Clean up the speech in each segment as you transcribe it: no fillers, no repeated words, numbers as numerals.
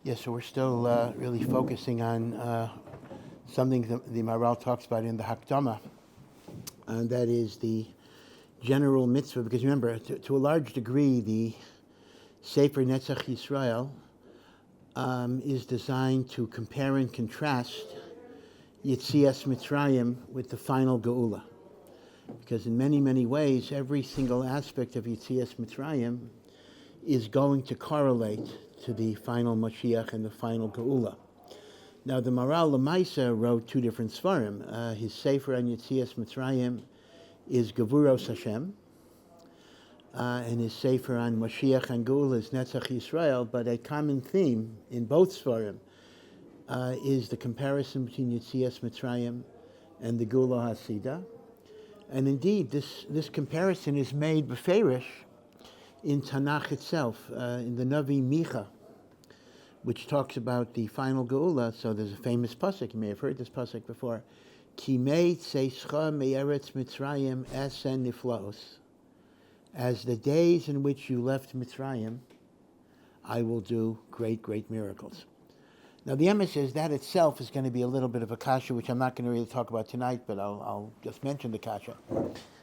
Yes, so we're still really focusing on something that the Maharal talks about in the Hakdama, and that is the general mitzvah. Because remember, to a large degree, the Sefer Netzach Yisrael is designed to compare and contrast Yetzias Mitzrayim with the final Geula. Because in many, many ways, every single aspect of Yetzias Mitzrayim is going to correlate to the final Mashiach and the final Geula. Now, the Maharal Lamaisa wrote two different Svarim. His Sefer on Yetzias Mitzrayim is Gevuros Hashem, and his Sefer on Mashiach and Geula is Netzach Yisrael, but a common theme in both Svarim is the comparison between Yetzias Mitzrayim and the Geula Hasidah. And indeed, this comparison is made beferish in Tanakh itself, in the Navi Micha, which talks about the final Geula. So there's a famous pasuk, you may have heard this pasuk before, Ki mei tzeischa me'eretz Mitzrayim esen niflaos. As the days in which you left Mitzrayim, I will do great, great miracles. Now the emes is that itself is going to be a little bit of a kasha, which I'm not going to really talk about tonight, but I'll just mention the kasha.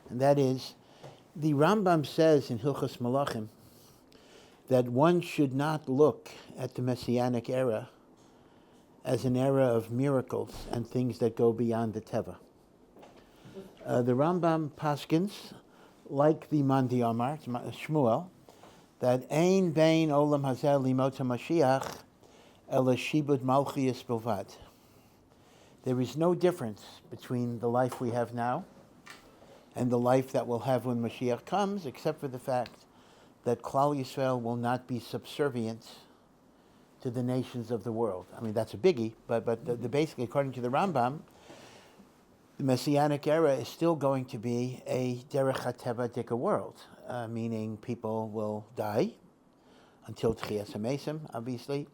And that is, the Rambam says in Hilchos Malachim that one should not look at the Messianic era as an era of miracles and things that go beyond the teva. The Rambam paskins, like the Mandi Amar, Shmuel, that ein bein olam hazeh limot Mashiach ela shibud malchias bilvad. There is no difference between the life we have now and the life that we'll have when Mashiach comes, except for the fact that Klal Yisrael will not be subservient to the nations of the world. I mean, that's a biggie, but basically, according to the Rambam, the Messianic era is still going to be a derech hateva dika world, meaning people will die until Tchias HaMesim, obviously.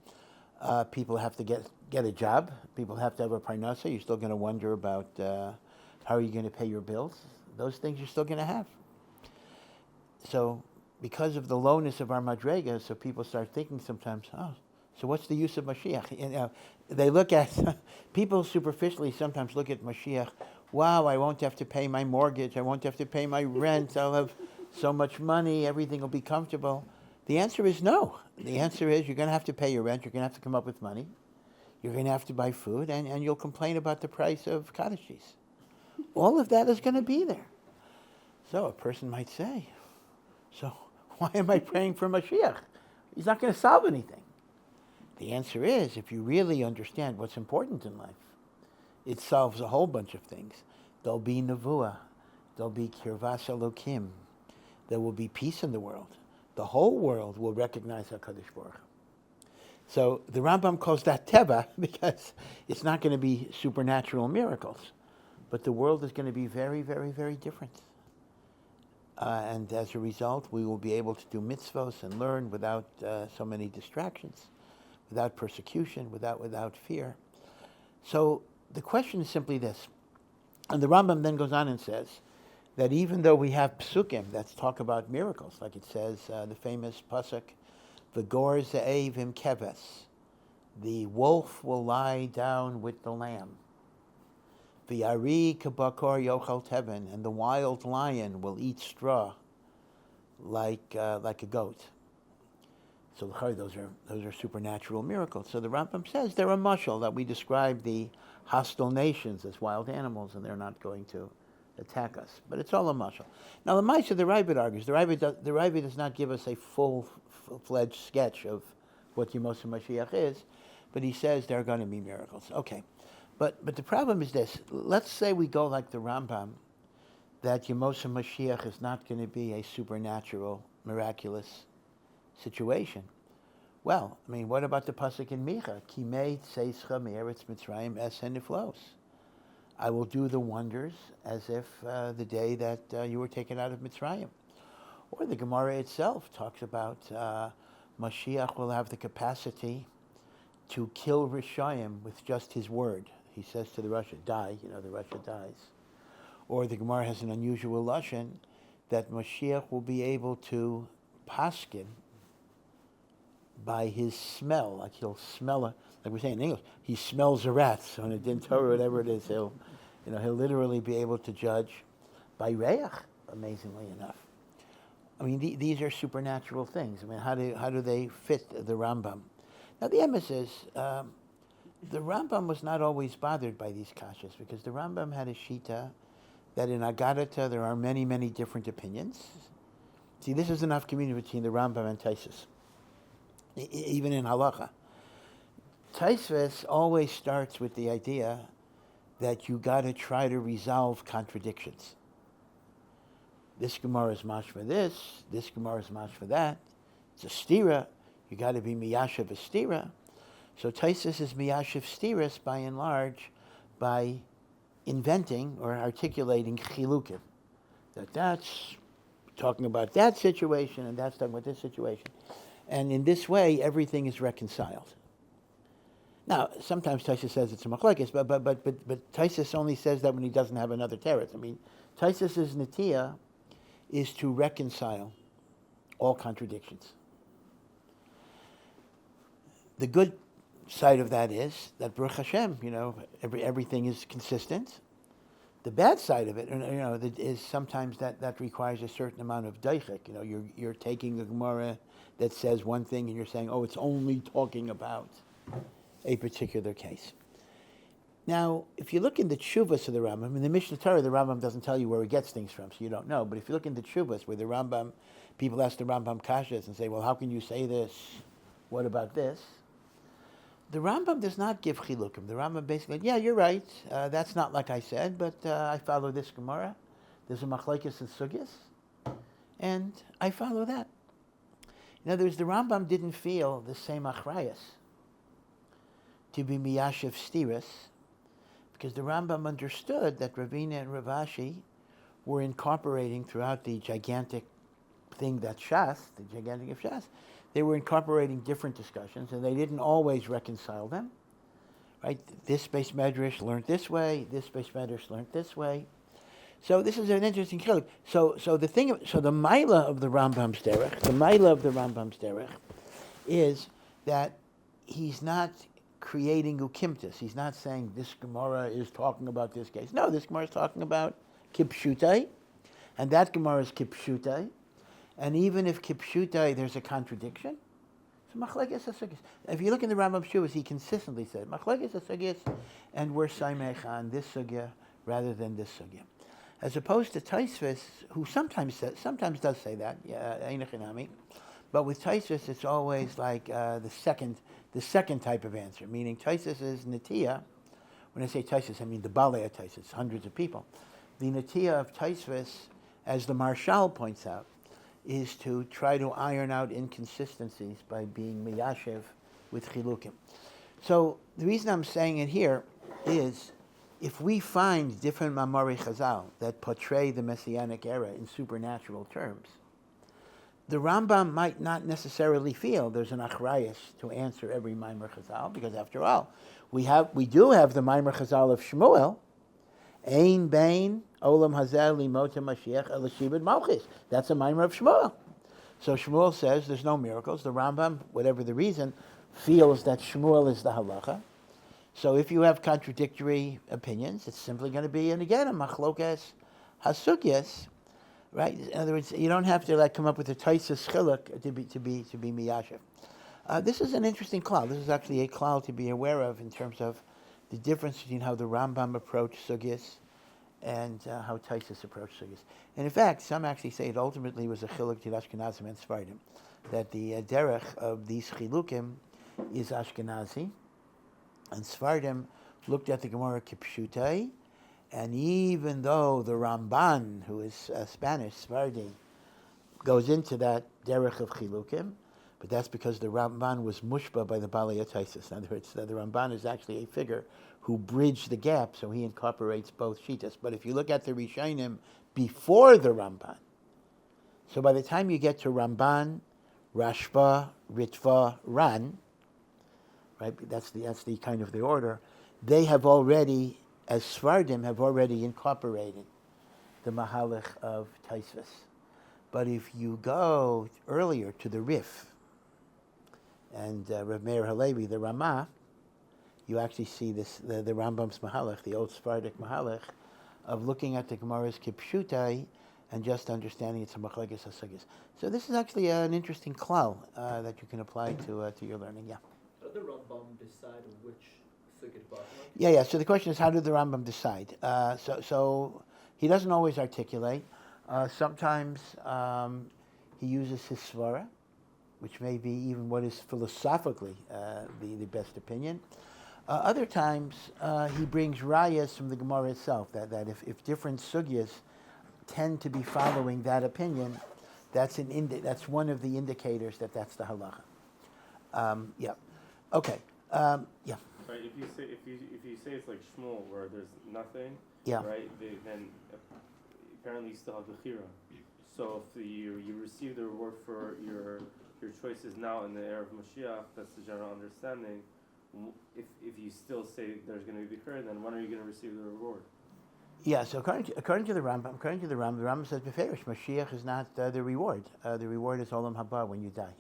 People have to get a job. People have to have a parnasa. You're still going to wonder about how are you going to pay your bills. Those things you're still going to have. So because of the lowness of our madrega, so people start thinking sometimes, so what's the use of Mashiach? They look at, people superficially sometimes look at Mashiach, wow, I won't have to pay my mortgage, I won't have to pay my rent, I'll have so much money, everything will be comfortable. The answer is no. The answer is you're going to have to pay your rent, you're going to have to come up with money, you're going to have to buy food, and you'll complain about the price of cottage cheese. All of that is going to be there. So a person might say, so why am I praying for Mashiach? He's not going to solve anything. The answer is, if you really understand what's important in life, it solves a whole bunch of things. There'll be nevuah, there'll be kirvas elokim, there will be peace in the world. The whole world will recognize HaKadosh Baruch Hu. So the Rambam calls that teva because it's not going to be supernatural miracles, but the world is going to be very, very, very different. And as a result, we will be able to do mitzvos and learn without so many distractions, without persecution, without fear. So the question is simply this. And the Rambam then goes on and says that even though we have psukim that talk about miracles, like it says, the famous pasuk, V'gor ze'ev im keves, the wolf will lie down with the lamb. V'yari kabakor yochel tevin, and the wild lion will eat straw like a goat. So those are supernatural miracles. So the Rambam says they're a mashal, that we describe the hostile nations as wild animals and they're not going to attack us. But it's all a mashal. Now the Maisa, the Ravid argues, the Ravid does not give us a full-fledged sketch of what Yemos HaMashiach is, but he says there are going to be miracles. Okay. But the problem is this. Let's say we go like the Rambam, that Yemos HaMashiach is not going to be a supernatural, miraculous situation. Well, I mean, what about the pasuk in Micha? Ki mei tzeischa me'eretz Mitzrayim esen niflaos. I will do the wonders as if the day that you were taken out of Mitzrayim. Or the Gemara itself talks about Mashiach will have the capacity to kill Rishayim with just his word. He says to the Rasha, die, the Rasha dies. Or the Gemara has an unusual lashon that Mashiach will be able to paskin by his smell. Like he'll smell a, like we say in English, he smells a rat. So in a din Torah, whatever it is, he'll literally be able to judge by reach. Amazingly enough, I mean these are supernatural things. I mean, how do they fit the Rambam? Now the emes is the Rambam was not always bothered by these kashas because the Rambam had a shita that in Agadata there are many, many different opinions. See, this is enough community between the Rambam and Taisus. Even in halacha, Taisvis always starts with the idea that you got to try to resolve contradictions. This Gemara is mashma this Gemara is mashma that. It's a stira. You got to be miyashiv a stira. So Taisus is miyashiv stiras by and large by inventing or articulating chilukim. That's talking about that situation and that's talking about this situation. And in this way, everything is reconciled. Now, sometimes Taisus says it's a machlekes, but Taisus only says that when he doesn't have another teretz. I mean, Taisus's netiya is to reconcile all contradictions. The good side of that is that Baruch Hashem, everything is consistent. The bad side of it, is sometimes that requires a certain amount of daichik. You're taking a Gemara that says one thing and you're saying, it's only talking about a particular case. Now, if you look in the tshuvas of the Rambam, in the Mishnah Torah, the Rambam doesn't tell you where he gets things from, so you don't know. But if you look in the tshuvas where the Rambam, people ask the Rambam kashas and say, well, how can you say this? What about this? The Rambam does not give chilukim. The Rambam basically, yeah, you're right. That's not like I said, but I follow this Gemara. There's a machlekes and sugyas, and I follow that. In other words, the Rambam didn't feel the same achrayas to be miyashiv stiras, because the Rambam understood that Ravina and Ravashi were incorporating throughout the gigantic thing that Shas, the gigantic of Shas, they were incorporating different discussions, and they didn't always reconcile them. Right? This base medrash learned this way. This base medrash learned this way. So this is an interesting chiluk. So the maila of the Rambam's derech, is that he's not creating ukimtis. He's not saying this Gemara is talking about this case. No, this Gemara is talking about kipshutai, and that Gemara is kipshutai. And even if kipshutai, there's a contradiction. So machlekes hasugis. If you look in the Rambam Shuvas, he consistently said machlekes hasugis, and we're saimech on this sugya rather than this sugya, as opposed to Taisvis, who sometimes does say that. Yeah, einachinami. But with Taisvis, it's always like the second type of answer, meaning Taisus is netiya. When I say Taisus, I mean the balei Taisus, hundreds of people. The netiya of Taisvis, as the Maharal points out, is to try to iron out inconsistencies by being miyashiv with chilukim. So the reason I'm saying it here is, if we find different Mamari Chazal that portray the Messianic era in supernatural terms, the Rambam might not necessarily feel there's an achrayas to answer every Maimer Chazal, because after all, we do have the Maimer Chazal of Shmuel, Ein Bain Olam Hazel Limota Mashiach Elashibad Malchis. That's a Maimer of Shmuel. So Shmuel says there's no miracles. The Rambam, whatever the reason, feels that Shmuel is the halacha. So if you have contradictory opinions, it's simply going to be, and again, a machlokas hasugyas, right? In other words, you don't have to come up with a taisus chiluk to be miyashiv. This is an interesting klal. This is actually a klal to be aware of in terms of the difference between how the Rambam approached sugyas and how Taisus approached sugyas. And in fact, some actually say it ultimately was a chiluk to Ashkenazim and Sfardim, that the derech of these chilukim is Ashkenazi, and Sfardim looked at the Gemara kipshutai, and even though the Ramban, who is Spanish, Sfardi, goes into that derech of chilukim, but that's because the Ramban was mushba by the Balei Taisus. In other words, the Ramban is actually a figure who bridged the gap, so he incorporates both shitas. But if you look at the Rishonim before the Ramban, so by the time you get to Ramban, Rashba, Ritva, Ran, right? That's the kind of the order. They have already, as Sfardim, have already incorporated the Mahalach of Taisvis. But if you go earlier to the Rif, and Rav Meir Halevi, the Ramah, you actually see this, the Rambam's Mahalach, the old Sephardic Mahalach, of looking at the Gemara's Kipshutai and just understanding it's a machlekes hasugis. So this is actually an interesting klal that you can apply to your learning. Yeah. How did the Rambam decide which sugya to bottom? Yeah. So the question is, how did the Rambam decide? So he doesn't always articulate. Sometimes he uses his svara, which may be even what is philosophically the best opinion. Other times he brings rayas from the Gemara itself, that if different sugyas tend to be following that opinion, that's one of the indicators that's the halacha. Yeah. Okay. Yeah. Right. If you say it's like Shmuel, where there's nothing. Yeah. Right. Then apparently you still have the chira. So if you receive the reward for your choices now in the era of Mashiach, that's the general understanding. If you still say there's going to be chira, then when are you going to receive the reward? Yeah, so according to the Rambam, the Rambam says beferish Mashiach is not the reward. The reward is olam haba when you die.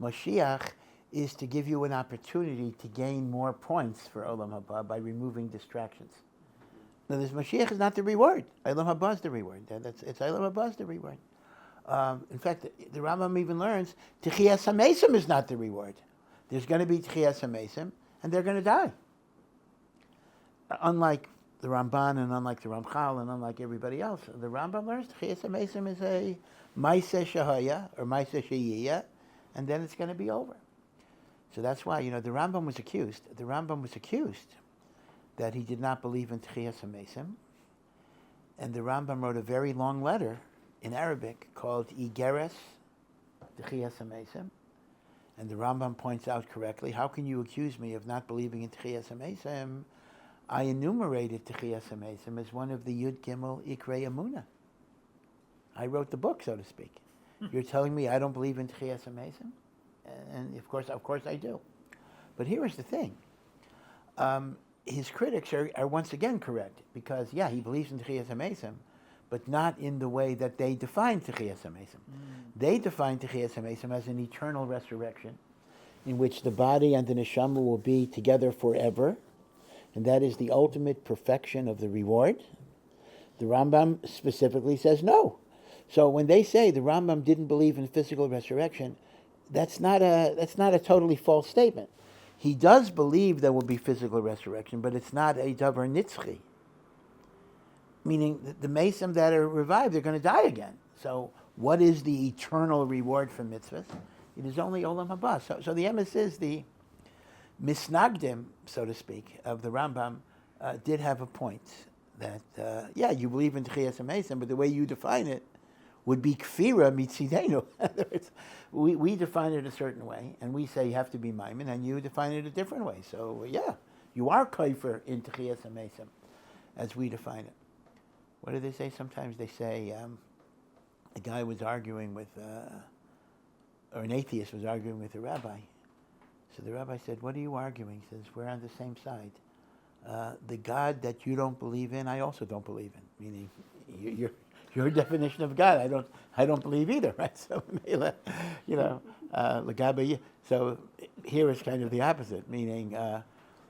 Mashiach is to give you an opportunity to gain more points for olam haba by removing distractions. Now, this Mashiach is not the reward. Olam haba is the reward. It's olam haba is the reward. In fact, the Rambam even learns Techiyas HaMesim is not the reward. There's going to be Techiyas HaMesim, and they're going to die. Unlike the Ramban and unlike the Ramchal and unlike everybody else, the Rambam learns Techiyas HaMesim is a Maaseh Shahaya or Maaseh Sheyiyah, and then it's going to be over. So that's why, the Rambam was accused. The Rambam was accused that he did not believe in Techiyas HaMesim, and the Rambam wrote a very long letter in Arabic called Igeres Techiyas HaMesim, and the Rambam points out correctly, how can you accuse me of not believing in Techiyas HaMesim? I enumerated Techiyas HaMesim as one of the Yud Gimel Ikrei Emunah. I wrote the book, so to speak. You're telling me I don't believe in Techiyas HaMesim? And of course I do. But here is the thing. His critics are once again correct, because, he believes in Techiyas HaMesim, but not in the way that they define Techiyas HaMesim. They define Techiyas HaMesim as an eternal resurrection, in which the body and the neshama will be together forever, and that is the ultimate perfection of the reward. The Rambam specifically says no. So when they say the Rambam didn't believe in physical resurrection, that's not a totally false statement. He does believe there will be physical resurrection, but it's not a davar nitzchi. Meaning the Mesim that are revived, they're going to die again. So what is the eternal reward for mitzvahs? It is only olam haba. So the emes is the misnagdim, so to speak, of the Rambam did have a point that, you believe in Techiyas HaMesim, but the way you define it would be kfira mitzidenu. We define it a certain way, and we say you have to be maimin, and you define it a different way. So, you are kaifer in Techiyas HaMesim, as we define it. What do they say? Sometimes they say a guy was arguing with, or an atheist was arguing with a rabbi. So the rabbi said, "What are you arguing?" He says, "We're on the same side. The God that you don't believe in, I also don't believe in." Meaning, your definition of God, I don't believe either, right? So, so here is kind of the opposite, meaning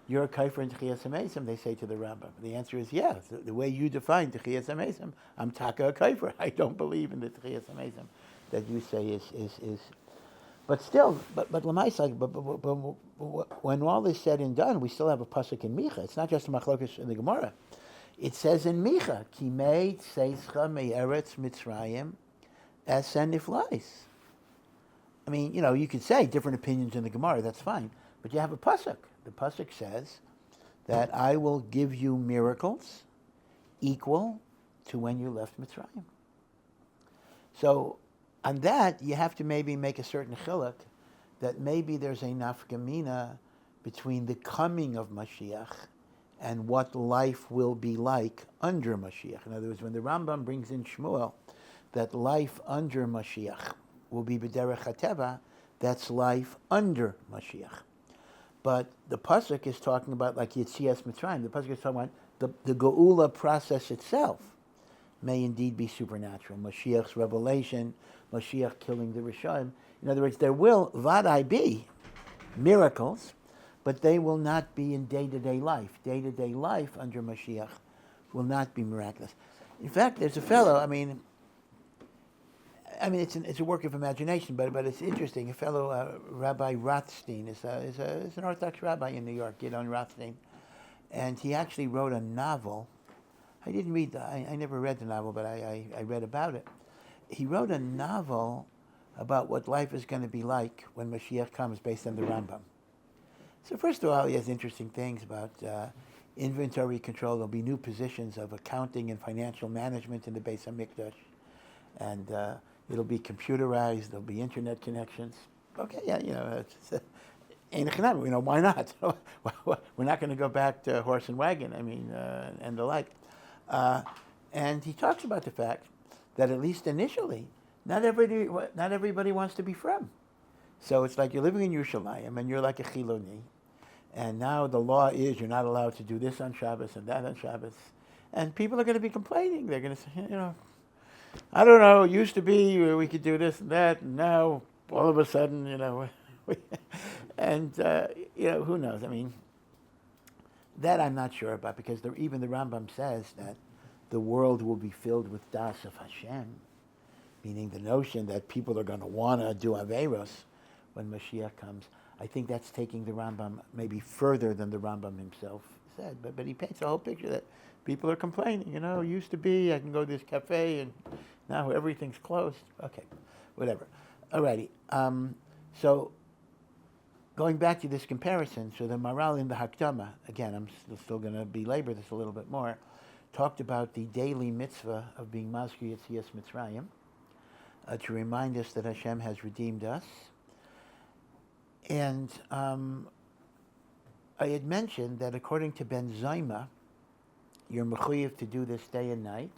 you're a kaifer in Techiyas HaMesim, they say to the Rambam. The answer is yes. The way you define Techiyas HaMesim, I'm taka a kaifer. I don't believe in the Techiyas HaMesim that you say is. But still, but Lamaisa, but when all is said and done, we still have a pasuk in Micha. It's not just a machlokas in the Gemara. It says in Micha, Kimei tseischa me'eretz Mitzrayim esen niflais. I mean, you could say different opinions in the Gemara, that's fine. But you have a pasuk. The pasuk says that I will give you miracles equal to when you left Mitzrayim. So, on that, you have to maybe make a certain chiluk that maybe there's a nafkamina between the coming of Mashiach and what life will be like under Mashiach. In other words, when the Rambam brings in Shmuel, that life under Mashiach will be b'derech hateva, that's life under Mashiach. But the pasuk is talking about like Yetzias Mitzrayim. The pasuk is talking about the Geula process itself. may indeed be supernatural. Mashiach's revelation, Mashiach killing the Rishonim. In other words, there will, vadai, be miracles, but they will not be in day-to-day life. Day-to-day life under Mashiach will not be miraculous. In fact, there's a fellow, I mean, it's a work of imagination, but it's interesting. A fellow, Rabbi Rothstein, is an Orthodox rabbi in New York, Gidon Rothstein, and he actually wrote a novel. I didn't read I never read the novel, but I read about it. He wrote a novel about what life is going to be like when Mashiach comes, based on the Rambam. So first of all, he has interesting things about inventory control. There'll be new positions of accounting and financial management in the Beis HaMikdash, and it'll be computerized. There'll be internet connections. Okay, yeah, ain't a why not? We're not going to go back to horse and wagon. And the like. And he talks about the fact that at least initially, not everybody wants to be from. So it's like you're living in Yerushalayim and you're like a Chiloni, and now the law is you're not allowed to do this on Shabbos and that on Shabbos, and people are going to be complaining. They're going to say, I don't know, it used to be we could do this and that, and now all of a sudden, and who knows? That I'm not sure about, because even the Rambam says that the world will be filled with das of Hashem, meaning the notion that people are going to want to do Averos when Mashiach comes. I think that's taking the Rambam maybe further than the Rambam himself said. But he paints a whole picture that people are complaining. It used to be I can go to this cafe and now everything's closed. Okay, whatever. Alrighty. So going back to this comparison, so the Maharal in the Hakdama, again, I'm still going to belabor this a little bit more, talked about the daily mitzvah of being Mazkir Yetzias Mitzrayim, to remind us that Hashem has redeemed us. And I had mentioned that according to Ben Zayma, you're mechuyev to do this day and night,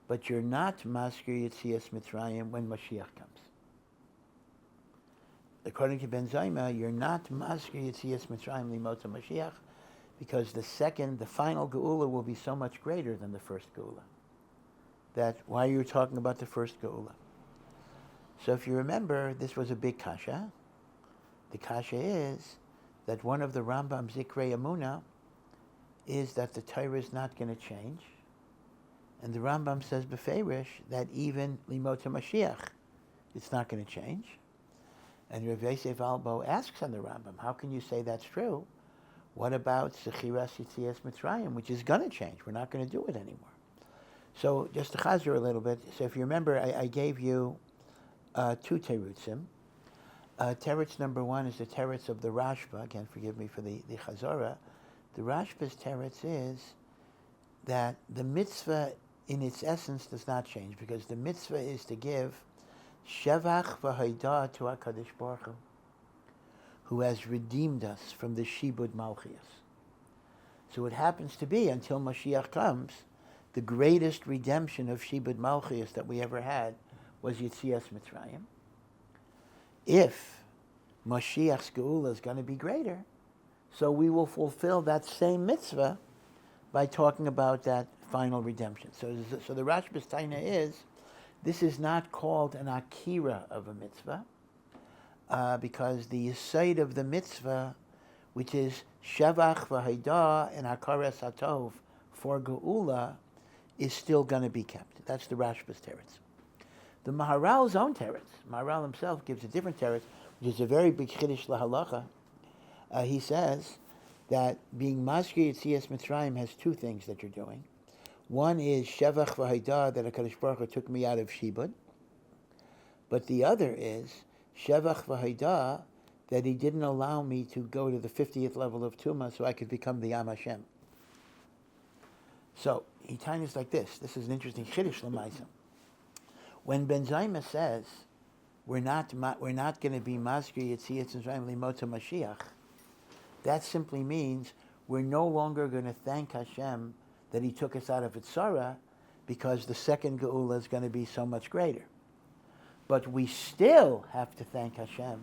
but you're not Mazkir Yetzias Mitzrayim when Mashiach comes. According to Ben Zayma, you're not Mazkir Yetzias Mitzrayim Limota Mashiach, because the final Geula will be so much greater than the first Geula. Why are you talking about the first Geula? So if you remember, this was a big kasha. The kasha is that one of the Rambam's Zikrei Emunah is that the Torah is not going to change. And the Rambam says beferish that even Limota Mashiach, it's not going to change. And Rav Yosef Albo asks on the Rambam, how can you say that's true? What about Sechiras Yetzias Mitzrayim, which is going to change? We're not going to do it anymore. So just to chazer a little bit, so if you remember, I gave you two terutzim. Teretz number one is the teretz of the Rashba. Again, forgive me for the chazorah. The Rashba's teretz is that the mitzvah in its essence does not change, because the mitzvah is to give Shevach v'haidah to HaKadosh Baruch Hu, who has redeemed us from the Shibud Malchias. So it happens to be, until Mashiach comes, the greatest redemption of Shibud Malchias that we ever had was Yetzias Mitzrayim. If Mashiach's Geula is going to be greater, so we will fulfill that same mitzvah by talking about that final redemption. So the Rashba's Taina is, this is not called an akira of a mitzvah, because the yesod of the mitzvah, which is Shevach v'haidah and Hakaras Hatov for Geula, is still going to be kept. That's the Rashba's teretz. The Maharal's own teretz, Maharal himself gives a different teretz, which is a very big chiddush lahalacha. He says that being Mazkir Yetzias Mitzrayim has two things that you're doing. One is Shevach v'haidah, that HaKadosh Baruch Hu took me out of Shibud. But the other is Shevach v'haidah, that he didn't allow me to go to the 50th level of Tumah so I could become the Am Hashem. So he tines like this. This is an interesting chiddush l'maisa. When Ben Zayma says we're not going to be Mazkir Yetzias Mitzrayim Limota Mashiach, that simply means we're no longer going to thank Hashem that he took us out of Itzara, because the second Geula is going to be so much greater. But we still have to thank Hashem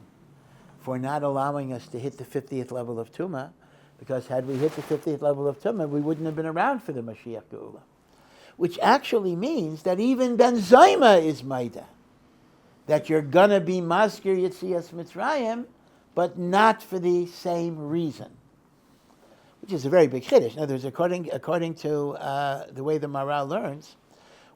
for not allowing us to hit the 50th level of Tumah, because had we hit the 50th level of Tumah, we wouldn't have been around for the Mashiach Geula. which actually means that even Ben Zayma is Maida, that you're going to be Maskir Yitzias Mitzrayim, but not for the same reason, which is a very big chiddush. In other words, according to the way the Maharal learns,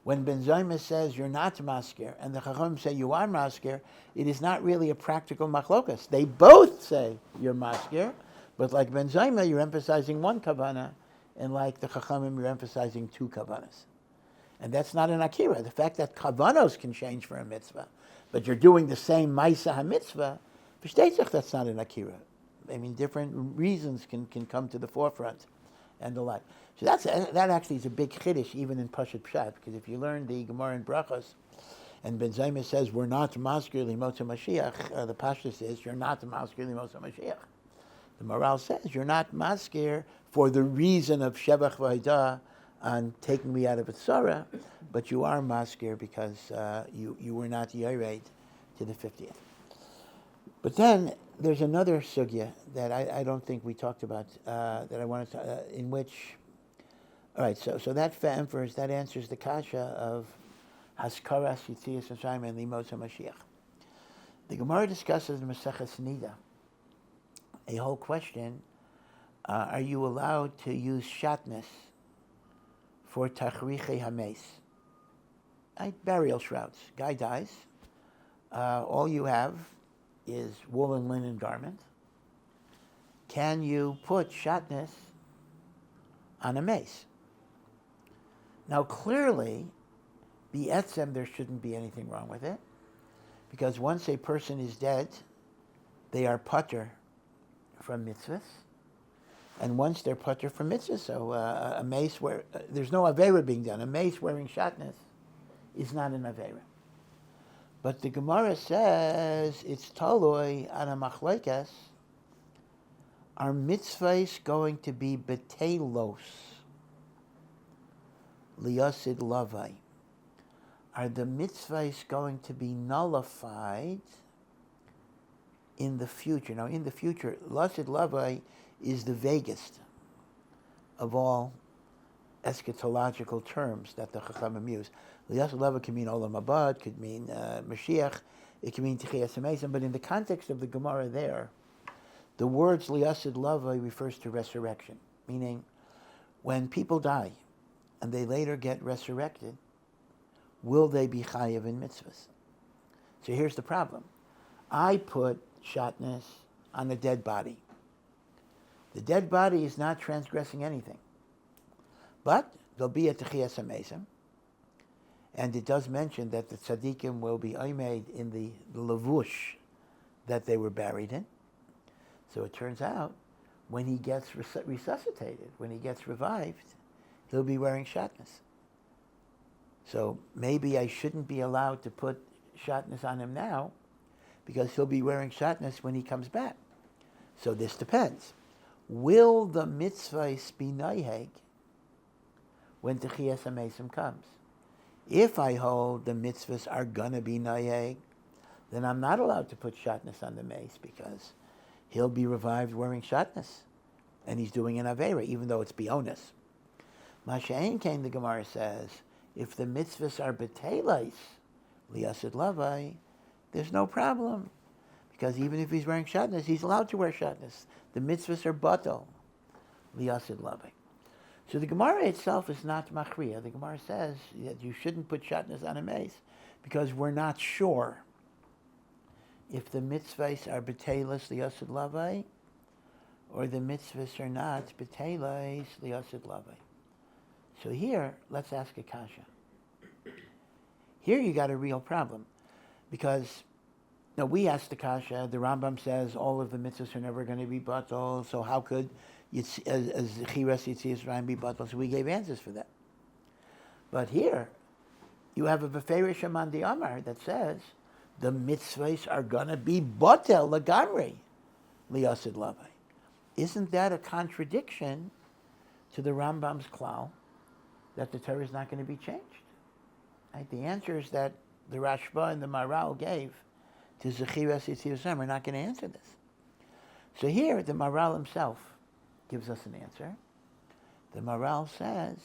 when Ben Zayma says you're not Maskir, and the Chacham say you are Maskir, it is not really a practical machlokas. They both say you're Maskir, but like Ben Zayma, you're emphasizing one kavanah, and like the Chachamim, you're emphasizing two kavanas. And that's not an akira. The fact that kavanos can change for a mitzvah, but you're doing the same ma'isa ha-mitzvah, v'shteitzach, that's not an akira. I mean, different reasons can come to the forefront and the like. So that actually is a big chiddush even in Pashat Pshat, because if you learn the Gemara in Brachos, and Ben Zayma says, we're not maskir limotza Mashiach, the Pashtus is, you're not maskir limotza Mashiach. The Maharal says, you're not maskir for the reason of Shevach V'Haidah on taking me out of Tzara, but you are maskir because you were not yared to the 50th. But then there's another sugya that I don't think we talked about that I wanted to, in which, all right, so that answers the kasha of Haskaras Yitzias Mitzrayim and Limos HaMashiach. The Gemara discusses in Maseches Nida a whole question, are you allowed to use shatnez for tachrichei hames? Burial shrouds. Guy dies. All you have is wool and linen garment. Can you put shatnez on a mace? Now clearly, B'etzem, there shouldn't be anything wrong with it, because once a person is dead, they are pater from mitzvahs, and once they're pater from mitzvahs, so a mace where there's no aveira being done. A mace wearing shatnez is not an aveira. But the Gemara says it's taloi on a machlekes. Are mitzvahs going to be betelos liyasid lavai? Are the mitzvahs going to be nullified in the future? Now, in the future, lasid lavai is the vaguest of all eschatological terms that the Chachamim use. Liyasid lavai can mean olam abad, could mean Mashiach, it can mean Techiyas HaMesim, but in the context of the Gemara there, the words liyasid lavai refers to resurrection, meaning when people die and they later get resurrected, will they be chayiv in mitzvahs? So here's the problem. I put shatnez on a dead body. The dead body is not transgressing anything. But there'll be a Techiyas HaMesim, and it does mention that the tzaddikim will be oimed in the lavush that they were buried in. So it turns out, when he gets resuscitated, when he gets revived, he'll be wearing shatnez. So maybe I shouldn't be allowed to put shatnez on him now, because he'll be wearing shatnez when he comes back. So this depends. Will the mitzvahs be noiheg when Techiyas HaMesim comes? If I hold the mitzvahs are going to be noiheg, then I'm not allowed to put shatnez on the mace, because he'll be revived wearing shatnez, and he's doing an aveira, even though it's bionus. Masha'en Kain, the Gemara says, if the mitzvahs are betelos liyasid lavai, there's no problem, because even if he's wearing shatnez, he's allowed to wear shatnez. The mitzvahs are batel liyasid lavai. So the Gemara itself is not machriya. The Gemara says that you shouldn't put shatnez on a mace, because we're not sure if the mitzvahs are betelos liyasid lavai, or the mitzvahs are not betelos liyasid lavai. So here, let's ask a kasha. Here you got a real problem, because now we asked the kasha. The Rambam says all of the mitzvahs are never going to be batal. So how could Chiras Yitzias Mitzrayim be batal? So we gave answers for that. But here you have a beferish Shaman di Amar that says the mitzvahs are going to be batal lagamri liyasid lavai. Isn't that a contradiction to the Rambam's klal that the Torah is not going to be changed? Right? The answer is that the Rashba and the Maharal gave to Zechiras Yitzias Mitzrayim are not going to answer this. So here, the Maharal himself gives us an answer. The Maharal says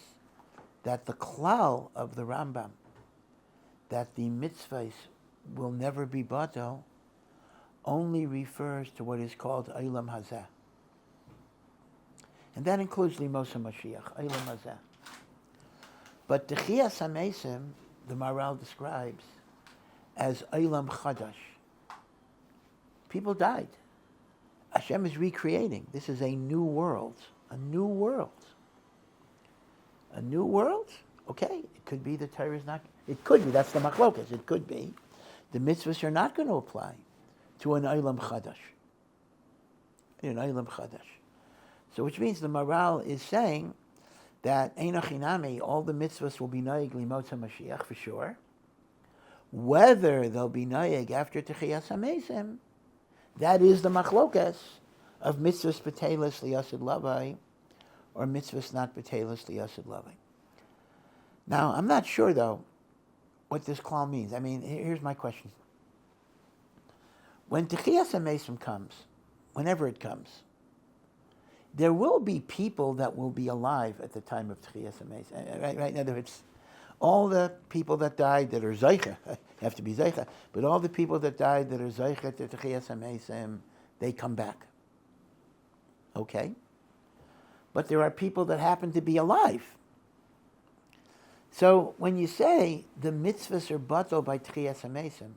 that the klal of the Rambam, that the mitzvahs will never be batel, only refers to what is called Olam Hazeh. And that includes Limos HaMashiach, Olam Hazeh. But Techiyas HaMesim, the Maharal describes as Olam Chadash. People died. Hashem is recreating. This is a new world. A new world. A new world? Okay, it could be the Torah is not... It could be, that's the machlokas. It could be the mitzvahs are not going to apply to an Olam Chadash. An Olam Chadash. So which means the Maharal is saying that Ein Achinami, all the mitzvahs will be Noeg Limot HaMashiach for sure. Whether they'll be Noeg after Techiyas HaMesim, that is the machlokas of mitzvahs B'teilus Liyasid Lavai or mitzvahs not B'teilus Liyasid Lavai. Now, I'm not sure, though, what this klal means. I mean, here's my question. When Techiyas HaMesim comes, whenever it comes, there will be people that will be alive at the time of Techiyas HaMesim. Right? In other words, all the people that died that are Zeicha, have to be Zeicha, but all the people that died that are Zeicha to Techiyas HaMesim, they come back. Okay? But there are people that happen to be alive. So when you say the mitzvahs are batel by Techiyas HaMesim,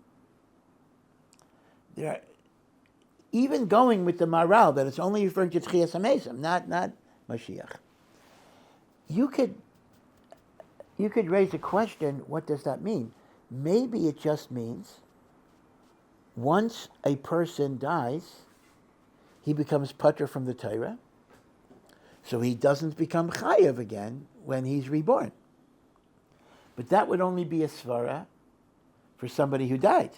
there are, even going with the Maharal, that it's only referring to Techiyas HaMesim, not Mashiach. You could raise a question, what does that mean? Maybe it just means once a person dies, he becomes patur from the Torah, so he doesn't become chayav again when he's reborn. But that would only be a svara for somebody who died.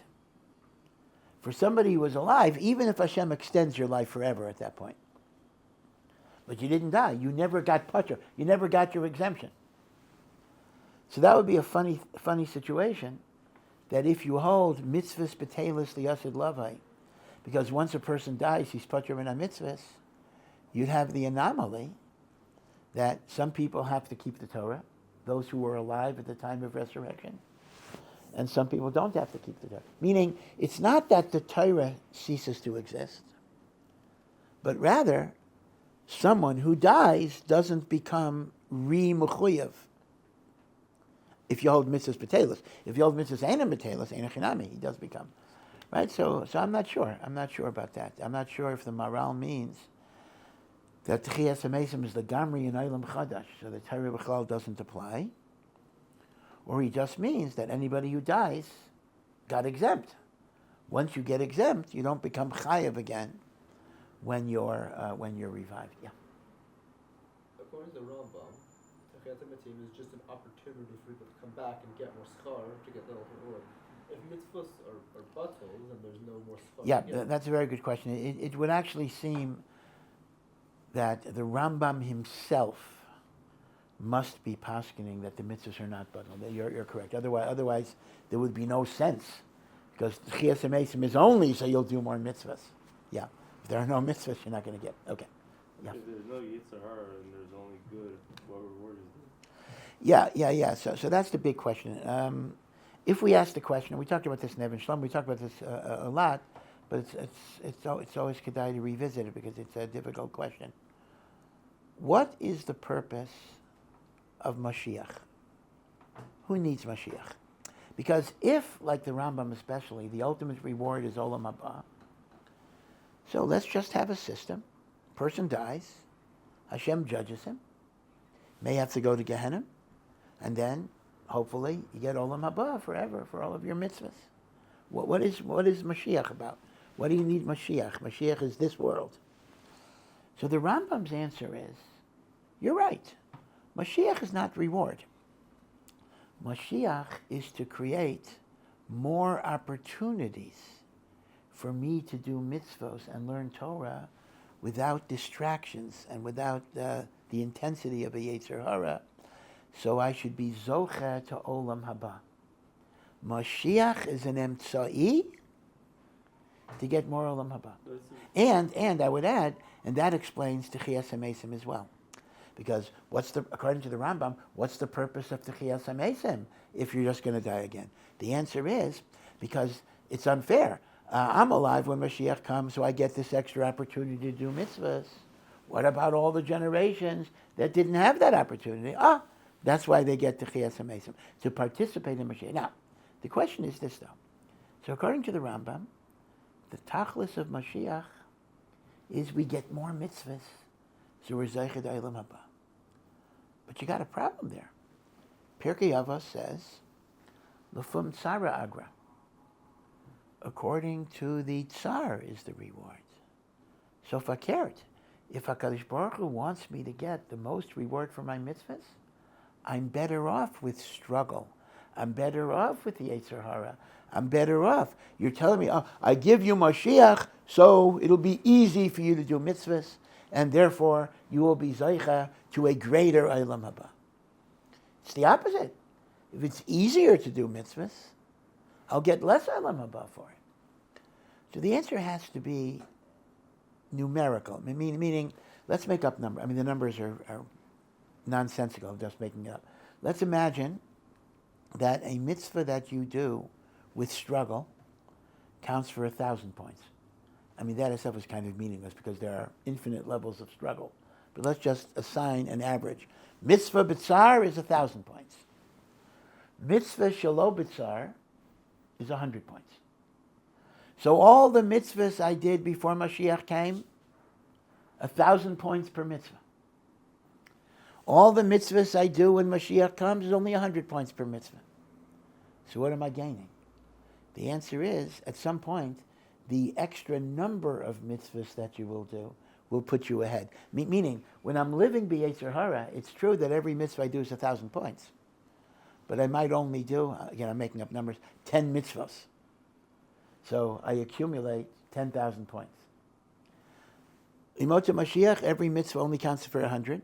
For somebody who was alive, even if Hashem extends your life forever at that point. But you didn't die. You never got patur. You never got your exemption. So that would be a funny situation, that if you hold mitzvahs b'teilus liyasid lavai, because once a person dies, he's patur min ha-mitzvahs, you'd have the anomaly that some people have to keep the Torah, those who were alive at the time of resurrection, and some people don't have to keep the Torah. Meaning, it's not that the Torah ceases to exist, but rather, someone who dies doesn't become re-mechuyev. If you hold mitzvahs b'teilus. If you hold mitzvahs einam b'teilus, einam chinami, he does become. Right? So I'm not sure. I'm not sure about that. I'm not sure if the Maharal means that Techiyas HaMesim is the Gamri in Olam Chadash, so the Torah B'chlal doesn't apply, or he just means that anybody who dies got exempt. Once you get exempt, you don't become chayav again when you're revived. Yeah. According to the Rambam, Techiyas HaMesim is just an opportunity for people to come back and get more schar to get the reward. If mitzvahs are batel, then there's no more schar. Yeah, that's a very good question. It would actually seem that the Rambam himself must be paskening that the mitzvahs are not batel. You're correct. Otherwise, there would be no sense, because Techiyas HaMesim is only so you'll do more mitzvahs. Yeah. If there are no mitzvahs, you're not going to get. Okay. Yeah. If there's no Yitzchak and there's only good, what reward is there? Yeah. So that's the big question. If we ask the question, and we talked about this in Evan Shlom, we talked about this a lot, but it's always kedai to revisit it because it's a difficult question. What is the purpose of Mashiach? Who needs Mashiach? Because if, like the Rambam especially, the ultimate reward is Olam Haba, so let's just have a system. Person dies, Hashem judges him, may have to go to Gehenna, and then hopefully you get Olam Haba forever for all of your mitzvahs. What is Mashiach about? What do you need Mashiach? Mashiach is this world. So the Rambam's answer is, you're right. Mashiach is not reward. Mashiach is to create more opportunities for me to do mitzvos and learn Torah without distractions and without the intensity of a Yetzer Hara. So I should be zocher to Olam Haba. Mashiach is an emtsai to get more Olam Haba. And I would add, and that explains Techiyas HaMesim as well. Because according to the Rambam, what's the purpose of Techiyas HaMesim if you're just going to die again? The answer is because it's unfair. I'm alive when Mashiach comes, so I get this extra opportunity to do mitzvahs. What about all the generations that didn't have that opportunity? That's why they get Techiyas HaMesim, to participate in Mashiach. Now, the question is this, though. So according to the Rambam, the tachlis of Mashiach is we get more mitzvahs, so we're Zeichet Eilam Haba. But you got a problem there. Pirkei Avos says, L'fum Tzara Agra. According to the Tsar is the reward. So fakert, if HaKadosh Baruch Hu wants me to get the most reward for my mitzvahs, I'm better off with struggle. I'm better off with the Yetzer Hara. I'm better off. You're telling me, I give you Mashiach, so it'll be easy for you to do mitzvahs, and therefore you will be Zeicha to a greater Eilam Haba. It's the opposite. If it's easier to do mitzvahs, I'll get less Eilam Haba for it. So the answer has to be numerical, meaning let's make up numbers. I mean, the numbers are nonsensical, just making it up. Let's imagine that a mitzvah that you do with struggle counts for 1,000 points. I mean, that itself is kind of meaningless because there are infinite levels of struggle. But let's just assign an average. Mitzvah b'tzar is 1,000 points. Mitzvah shelo b'tzar is 100 points. So all the mitzvahs I did before Mashiach came, 1,000 points per mitzvah. All the mitzvahs I do when Mashiach comes is only 100 points per mitzvah. So what am I gaining? The answer is, at some point, the extra number of mitzvahs that you will do will put you ahead. Meaning, when I'm living b'Yetzer Hara, it's true that every mitzvah I do is 1,000 points. But I might only do, again, I'm making up numbers, 10 mitzvahs. So I accumulate 10,000 points. Imotza Mashiach, every mitzvah only counts for 100.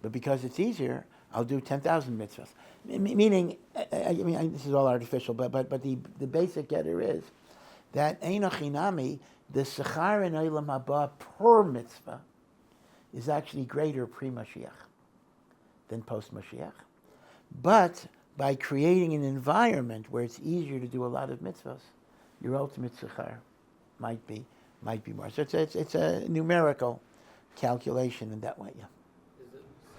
But because it's easier, I'll do 10,000 mitzvahs. Meaning, this is all artificial, but the basic getter is that Einochinami, the Sechar in Eilam Haba per mitzvah, is actually greater pre-Mashiach than post-Mashiach. But by creating an environment where it's easier to do a lot of mitzvahs, your ultimate Sechar might be more. So it's a numerical calculation in that way, yeah.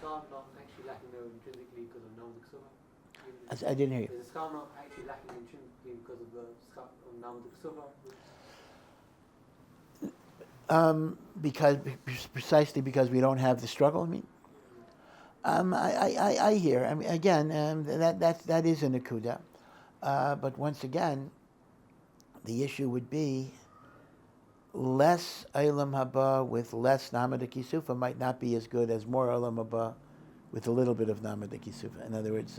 Not actually lacking there intrinsically because of Nam Ksova? I didn't hear you. Is the Skar not actually lacking intrinsically because of the Skar of Nam Ksova? Precisely because we don't have the struggle. I mean, I hear. I mean, again, that is a nakuda, but once again, the issue would be less Eilam Haba with less Namad Kisufa might not be as good as more Eilam Haba with a little bit of Namad Kisufa. In other words,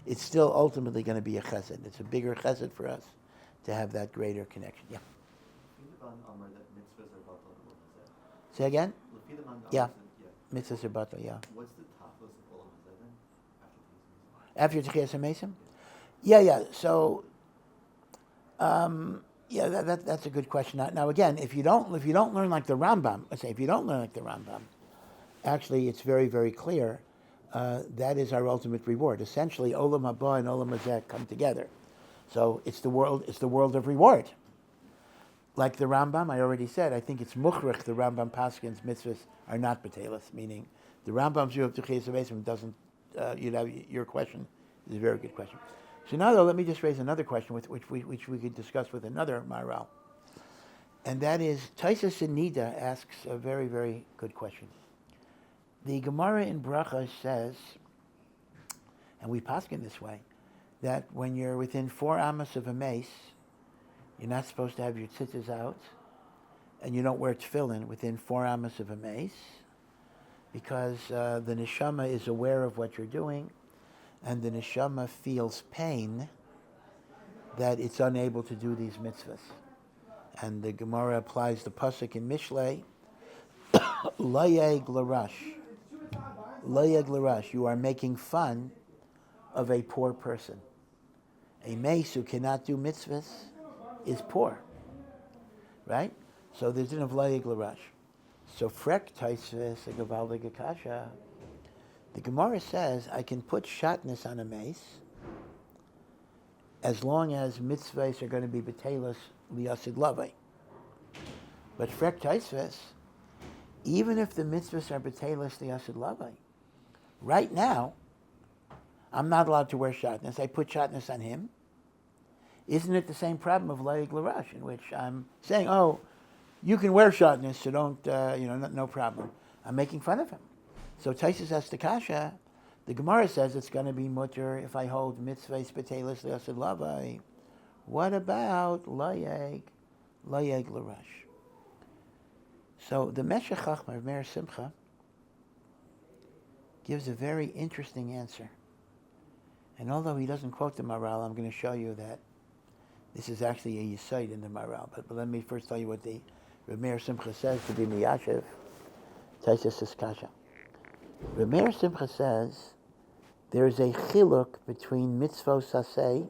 it's still ultimately going to be a chesed. It's a bigger chesed for us to have that greater connection. Yeah. Say again? Yeah. Mitzvahs are batal, yeah. What's the tachlis of Olam Hazeh then? After Techiyas HaMesim? Yeah. So, that's a good question. Now again, if you don't learn like the Rambam, actually it's very, very clear that is our ultimate reward. Essentially, Olam Haba and Olam Hazeh come together. So it's the world of reward. Like the Rambam, I already said, I think it's mukhrich, the Rambam Paskin's mitzvahs are not batelis, meaning the Rambam's view of Techiyas HaMesim doesn't, your question is a very good question. So now, though, let me just raise another question which we could discuss with another Maharal. And that is, Taisas Nida asks a very, very good question. The Gemara in Bracha says, and we paskin this way, that when you're within 4 amos of a mace, you're not supposed to have your tzitzis out, and you don't wear tefillin within 4 amos of a mace, because the neshama is aware of what you're doing, and the neshama feels pain that it's unable to do these mitzvahs. And the Gemara applies the pasuk in Mishlei, Layeg Larash. Layeg Larash. You are making fun of a poor person. A mace who cannot do mitzvahs is poor. Right? So there's an of Layeg Larash. So frek taisves a gavaldig akasha. The Gemara says I can put shatnez on a mace as long as mitzvahs are going to be betelos liyasid lavai. But frek taisves, even if the mitzvahs are betelos liyasid lavai, right now, I'm not allowed to wear shatnez. I put shatnez on him. Isn't it the same problem of layig l'rash, in which I'm saying, oh, you can wear shatnez, so don't, no problem. I'm making fun of him. So Taisus asks the kasha, the Gemara says it's going to be mutter if I hold mitzvahs betelos liyasid lavai. What about layig l'rash? So the Meshech Chachma of Meir Simcha gives a very interesting answer. And although he doesn't quote the Maharal, I'm going to show you that this is actually a yesod in the Maharal. But let me first tell you what the Reb Meir Simcha says to be miyashiv. Taisus Kasha. Reb Meir Simcha says there is a chiluk between mitzvot saseh,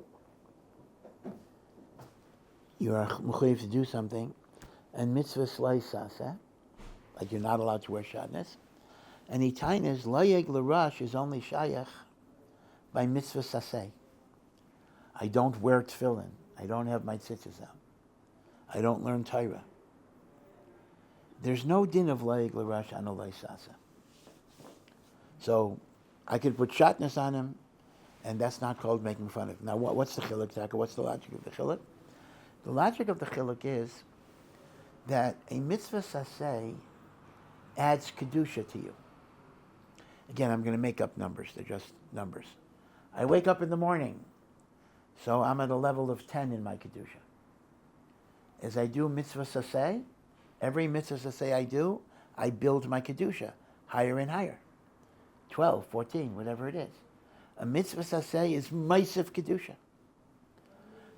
you are mechuyev to do something, and mitzvah slay saseh, like you're not allowed to wear shatnez. And Itainis, layeg l'rash is only shayach by mitzvah saseh. I don't wear tefillin. I don't have my tzitzis out. I don't learn Torah. There's no din of layeg l'rash on a lay saseh. So I could put shatnez on him, and that's not called making fun of him. Now, what's the chiluk, Taka? What's the logic of the chiluk? The logic of the chiluk is that a mitzvah saseh adds kedusha to you. Again, I'm going to make up numbers. They're just numbers. I wake up in the morning, so I'm at a level of 10 in my kedusha. As I do mitzvah saseh, every mitzvah saseh I do, I build my kedusha higher and higher. 12, 14, whatever it is. A mitzvah saseh is meisif kedusha.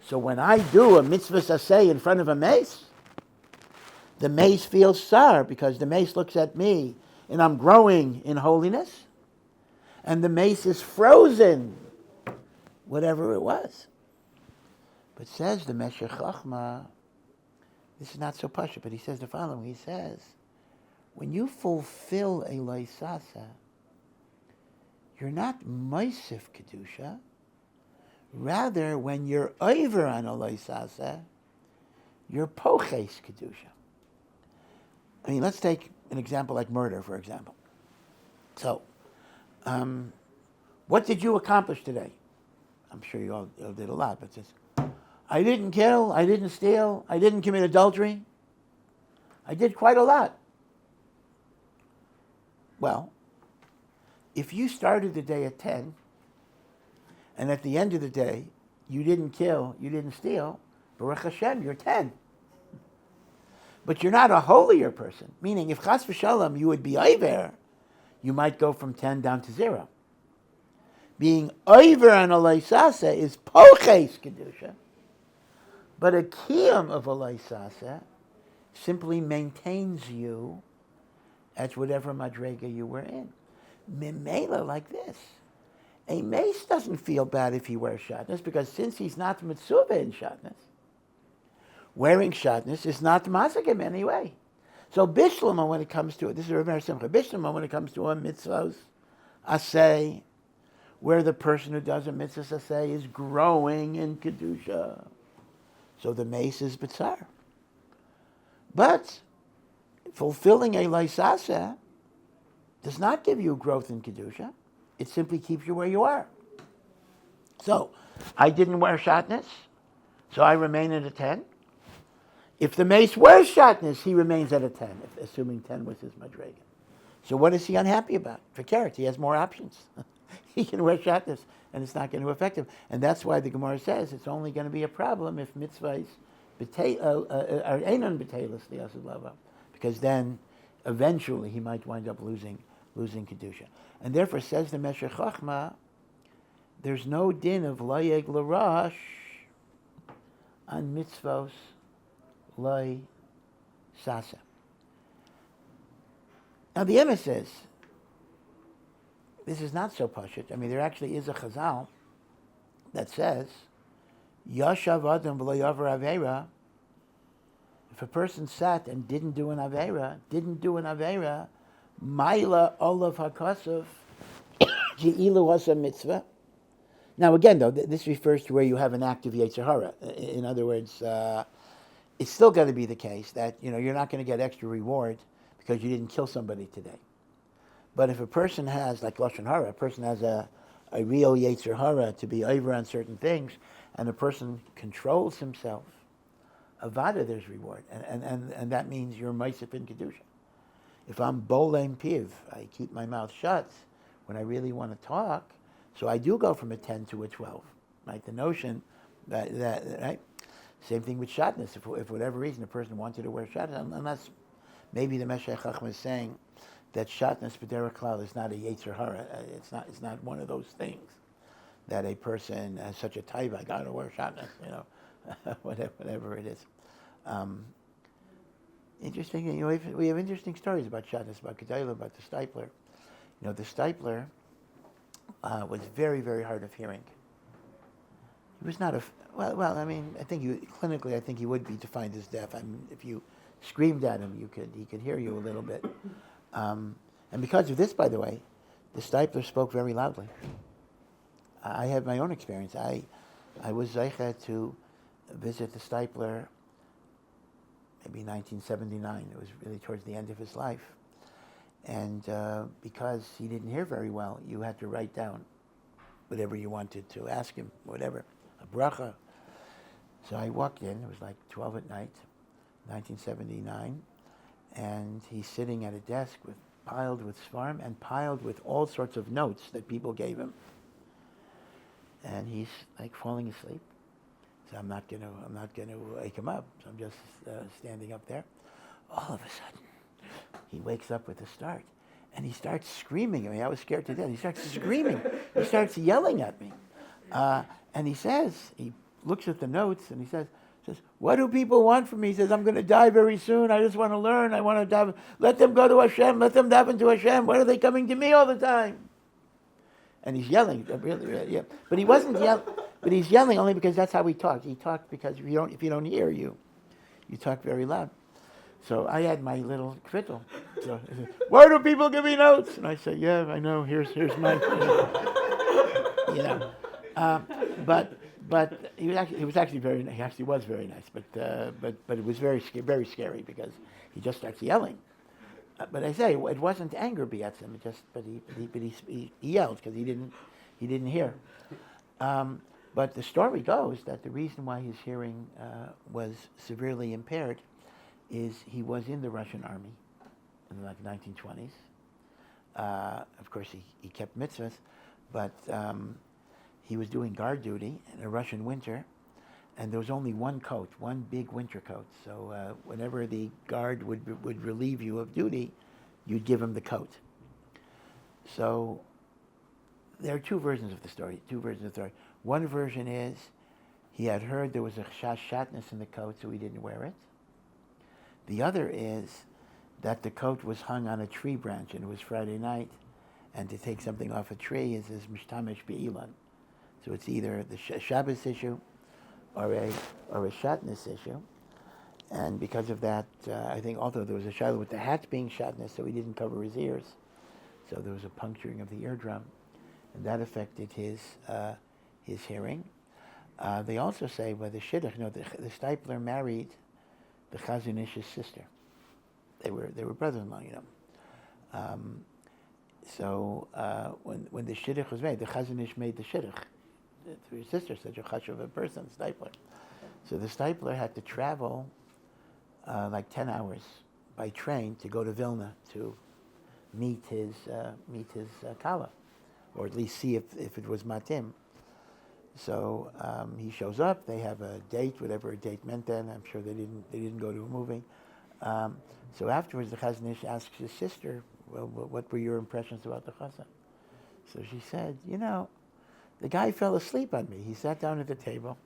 So when I do a mitzvah saseh in front of a mace, the mace feels sar because the mace looks at me and I'm growing in holiness, and the mace is frozen, whatever it was. But says the Meshech Chachma, this is not so pasha, but he says the following. He says, when you fulfill a leisasa, you're not meisif kedusha. Rather, when you're over on a leisasa, you're poches kedusha. I mean, let's take an example like murder, for example. So, what did you accomplish today? I'm sure you all did a lot, but just, I didn't kill, I didn't steal, I didn't commit adultery. I did quite a lot. Well, if you started the day at 10, and at the end of the day, you didn't kill, you didn't steal, Baruch Hashem, you're 10. But you're not a holier person. Meaning, if chas v'shalom you would be over, you might go from 10 down to 0. Being over on a leisasa is poches kedusha, but a kiyum of a leisasa simply maintains you at whatever madrega you were in. Mimela like this. A mace doesn't feel bad if he wears shatnez, because since he's not mitzvah in shatnez, wearing shatnez is not masakim anyway. So bishlama, when it comes to it, this is Rav Meir Simcha, bishlama when it comes to a mitzvahs asay, where the person who does a mitzvah asay is growing in kedusha. So the mace is bitzar. But fulfilling a leisasa does not give you growth in kedusha. It simply keeps you where you are. So I didn't wear shatnez, so I remain at a 10. If the mace wears shatnez, he remains at a 10, assuming 10 was his madrega. So what is he unhappy about? For carrot, he has more options. He can wear shatnez, and it's not going to affect him. And that's why the Gemara says it's only going to be a problem if mitzvahs are einon b'teilas liyasid lava, because then eventually he might wind up losing kedusha. And therefore, says the Meshech Chachma, there's no din of layeg l'rash on mitzvos lay sasa. Now the Emes says, this is not so pashut. I mean, there actually is a chazal that says, Yashav adam v'lo yavar aveira. If a person sat and didn't do an aveira, Maila olav hakasuf, Je'ilu hasa mitzvah. Now again, though, this refers to where you have an active Yetzer Hara. In other words, it's still going to be the case that you're not going to get extra reward because you didn't kill somebody today. But if a person has, like Lashon Hara, a person has a real Yetzer Hara to be over on certain things, and a person controls himself, avada, there's reward, and that means you're Meisif in Kedusha. If I'm bolem piv, I keep my mouth shut when I really want to talk, so I do go from a 10 to a 12, right? The notion that right? Same thing with shatnez. If for whatever reason a person wanted to wear shatnez, unless maybe the Meshech Chacham is saying that shatnez b'derech klal is not a Yetzer Hara. It's not one of those things that a person has such a taiva, I got to wear shatnez, whatever it is. Interesting. We have interesting stories about shatnez, about Gedalah, about the Stipler. The Stipler was very, very hard of hearing. He was not well. I mean, I think clinically, I think he would be defined as deaf. I mean, if you screamed at him, he could hear you a little bit. And because of this, by the way, the Stipler spoke very loudly. I had my own experience. I was zeicha to visit the Stipler maybe 1979. It was really towards the end of his life. And because he didn't hear very well, you had to write down whatever you wanted to ask him, whatever, a bracha. So I walked in, it was like 12 at night, 1979, and he's sitting at a desk piled with svarim and piled with all sorts of notes that people gave him. And he's like falling asleep. So I'm not gonna wake him up. So I'm just standing up there. All of a sudden, he wakes up with a start, and he starts screaming at me. I was scared to death. He starts screaming. He starts yelling at me, and he looks at the notes, and he says, "What do people want from me?" He says, "I'm going to die very soon. I just want to learn. I want to daven. Let them go to Hashem. Let them daven to Hashem. Why are they coming to me all the time?" And he's yelling, really, yeah. But he wasn't yelling. But he's yelling only because that's how he talked. He talked because if you don't hear, you talk very loud. So I had my little kvittel. So I said, "Why do people give me notes?" And I say, "Yeah, I know. Here's my." But he was very nice. But it was very scary because he just starts yelling. But I say it wasn't anger beats him. He yelled because he didn't hear. But the story goes that the reason why his hearing was severely impaired is he was in the Russian army in the 1920s. Of course, he kept mitzvahs, but he was doing guard duty in a Russian winter, and there was only one big winter coat. So whenever the guard would relieve you of duty, you'd give him the coat. So there are two versions of the story. One version is he had heard there was a shatnez in the coat, so he didn't wear it. The other is that the coat was hung on a tree branch, and it was Friday night, and to take something off a tree is mishtamish be'ilan. So it's either the Shabbos issue or a shatnez issue. And because of that, I think also there was a shiloh with the hat being shatnez, so he didn't cover his ears. So there was a puncturing of the eardrum, and that affected his hearing. They also say by the shidduch, the Stipler married the Chazon Ish's sister. They were brother-in-law, So when the shidduch was made, the Chazon Ish made the shidduch through his sister, such a chashuv a person, Stipler. So the Stipler had to travel like 10 hours by train to go to Vilna to meet his kala, or at least see if it was matim. So he shows up. They have a date, whatever a date meant then. I'm sure they didn't go to a movie. So afterwards, the Chazon Ish asks his sister, "Well, what were your impressions about the chazan?" So she said, the guy fell asleep on me. He sat down at the table,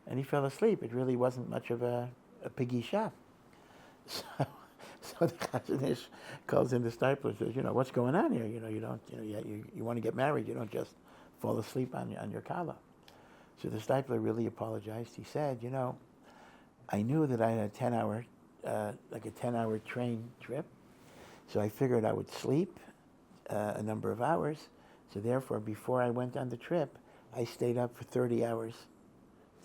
and he fell asleep. It really wasn't much of a piggy shop. So the Chazon Ish calls in the Stipler and says, "What's going on here? You want to get married. You don't just fall asleep on your kala." So the Stipler really apologized. He said, I knew that I had a 10-hour train trip, so I figured I would sleep a number of hours So therefore, before I went on the trip, I stayed up for 30 hours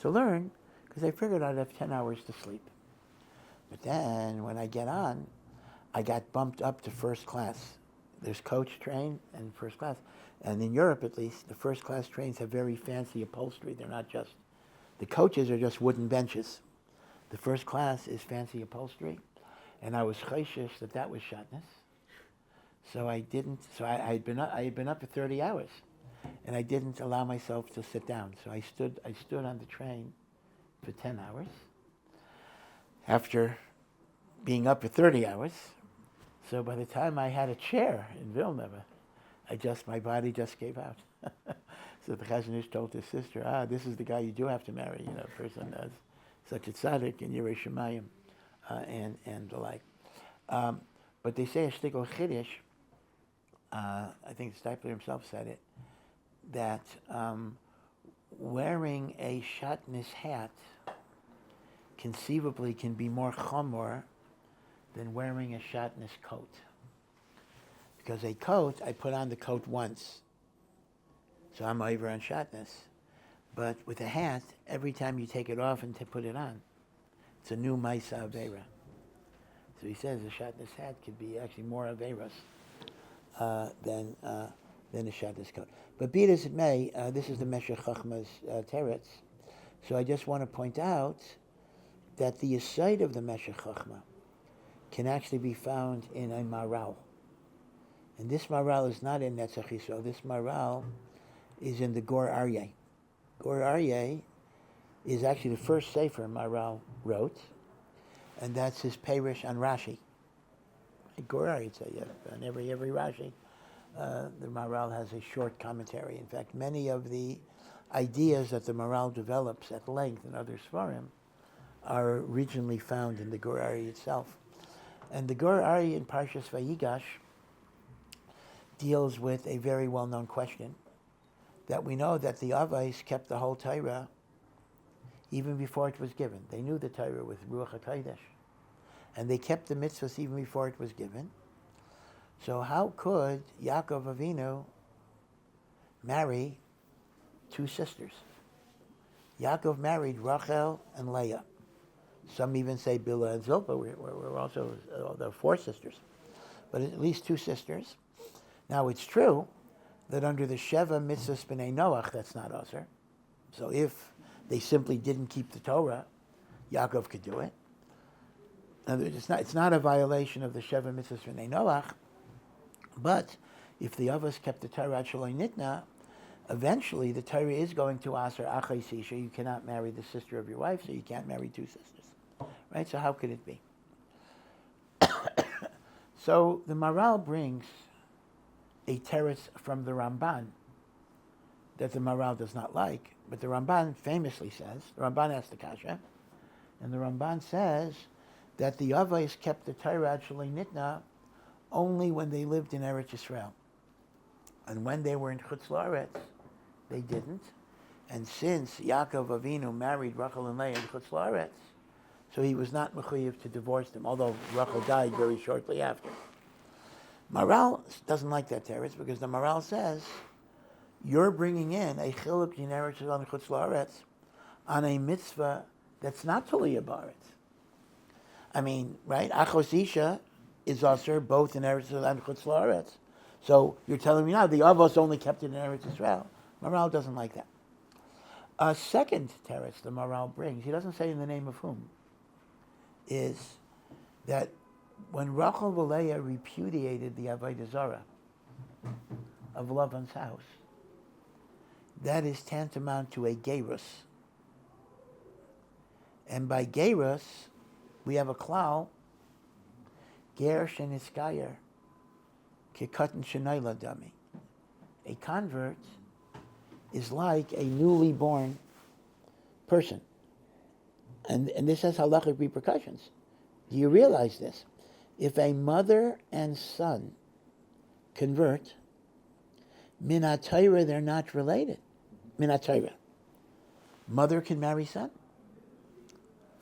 to learn, because I figured I'd have 10 hours to sleep. But then, when I get on, I got bumped up to first class. There's coach train and first class. And in Europe, at least, the first class trains have very fancy upholstery. They're not just, the coaches are just wooden benches. The first class is fancy upholstery. And I was chayshish that was shatnez. So I had been up for 30 hours. And I didn't allow myself to sit down. So I stood on the train for 10 hours. After being up for 30 hours. So by the time I had a chair in Vilna, my body just gave out. So the Chazon Ish told his sister, this is the guy you do have to marry, a person as such a tzaddik in Yirei Shemayim, and the like. But they say a shtickle chiddush, I think Stipler himself said it, that wearing a shatnez hat conceivably can be more chomor than wearing a shatnez coat. Because a coat, I put on the coat once, so I'm over on shatnez. But with a hat, every time you take it off and to put it on, it's a new Maisa Aveira. So he says a shatnez hat could be actually more Aveiros than a shatnez coat. But be it as it may, this is the Meshech Chachma's teretz. So I just want to point out that the aside of the Meshech Chachma can actually be found in a Maharal. And this Maharal is not in Netzach Yisrael. This Maharal is in the Gur Aryeh. Gur Aryeh is actually the first sefer Maharal wrote, and that's his Perush on Rashi. Gur Aryeh, on every Rashi, the Maharal has a short commentary. In fact, many of the ideas that the Maharal develops at length in other Sfarim are originally found in the Gur Aryeh itself. And the Gur Aryeh in Parshas Vayigash deals with a very well-known question, that we know that the Avos kept the whole Torah even before it was given. They knew the Torah with Ruach HaKodesh. And they kept the mitzvahs even before it was given. So how could Yaakov Avinu marry two sisters? Yaakov married Rachel and Leah. Some even say Bilhah and Zilpah were also, there are four sisters, but at least two sisters. Now it's true that under the Sheva Mitzvahs B'nai Noach, that's not Aser. So if they simply didn't keep the Torah, Yaakov could do it. Now it's not a violation of the Sheva Mitzvahs B'nai Noach, but if the Avos kept the Torah Shaloi Nitna, eventually the Torah is going to Aser Achai Sisha. You cannot marry the sister of your wife, so you can't marry two sisters. Right? So how could it be? So the Maharal brings a teretz from the Ramban that the Maharal does not like, but the Ramban famously says, the Ramban asks the Kasha, and the Ramban says that the Avos kept the Torah Shalei Nitna only when they lived in Eretz Yisrael. And when they were in Chutz La'aretz, they didn't. And since Yaakov Avinu married Rachel and Leah in Chutz La'aretz, so he was not mechuyev to divorce them, although Rachel died very shortly after. Maharal doesn't like that teretz because the Maharal says, you're bringing in a chiluk in Eretz Yisrael and Chutz La'aretz on a mitzvah that's not Tuliyah Ba'aretz. I mean, right? Achos Isha is also both in Eretz Yisrael and Chutz La'aretz. So you're telling me now the Avos only kept it in Eretz Yisrael. Maharal doesn't like that. A second teretz the Maharal brings, he doesn't say in the name of whom, is that when Rachel and Leah repudiated the Avodah Zarah of Lavan's house, that is tantamount to a gerus. And by gerus, we have a klal, ger sheniskayer, kekatan shenayla dami. A convert is like a newly born person. And this has halachic repercussions. Do you realize this? If a mother and son convert, min ha-Torah, they're not related. Min ha-Torah. Mother can marry son.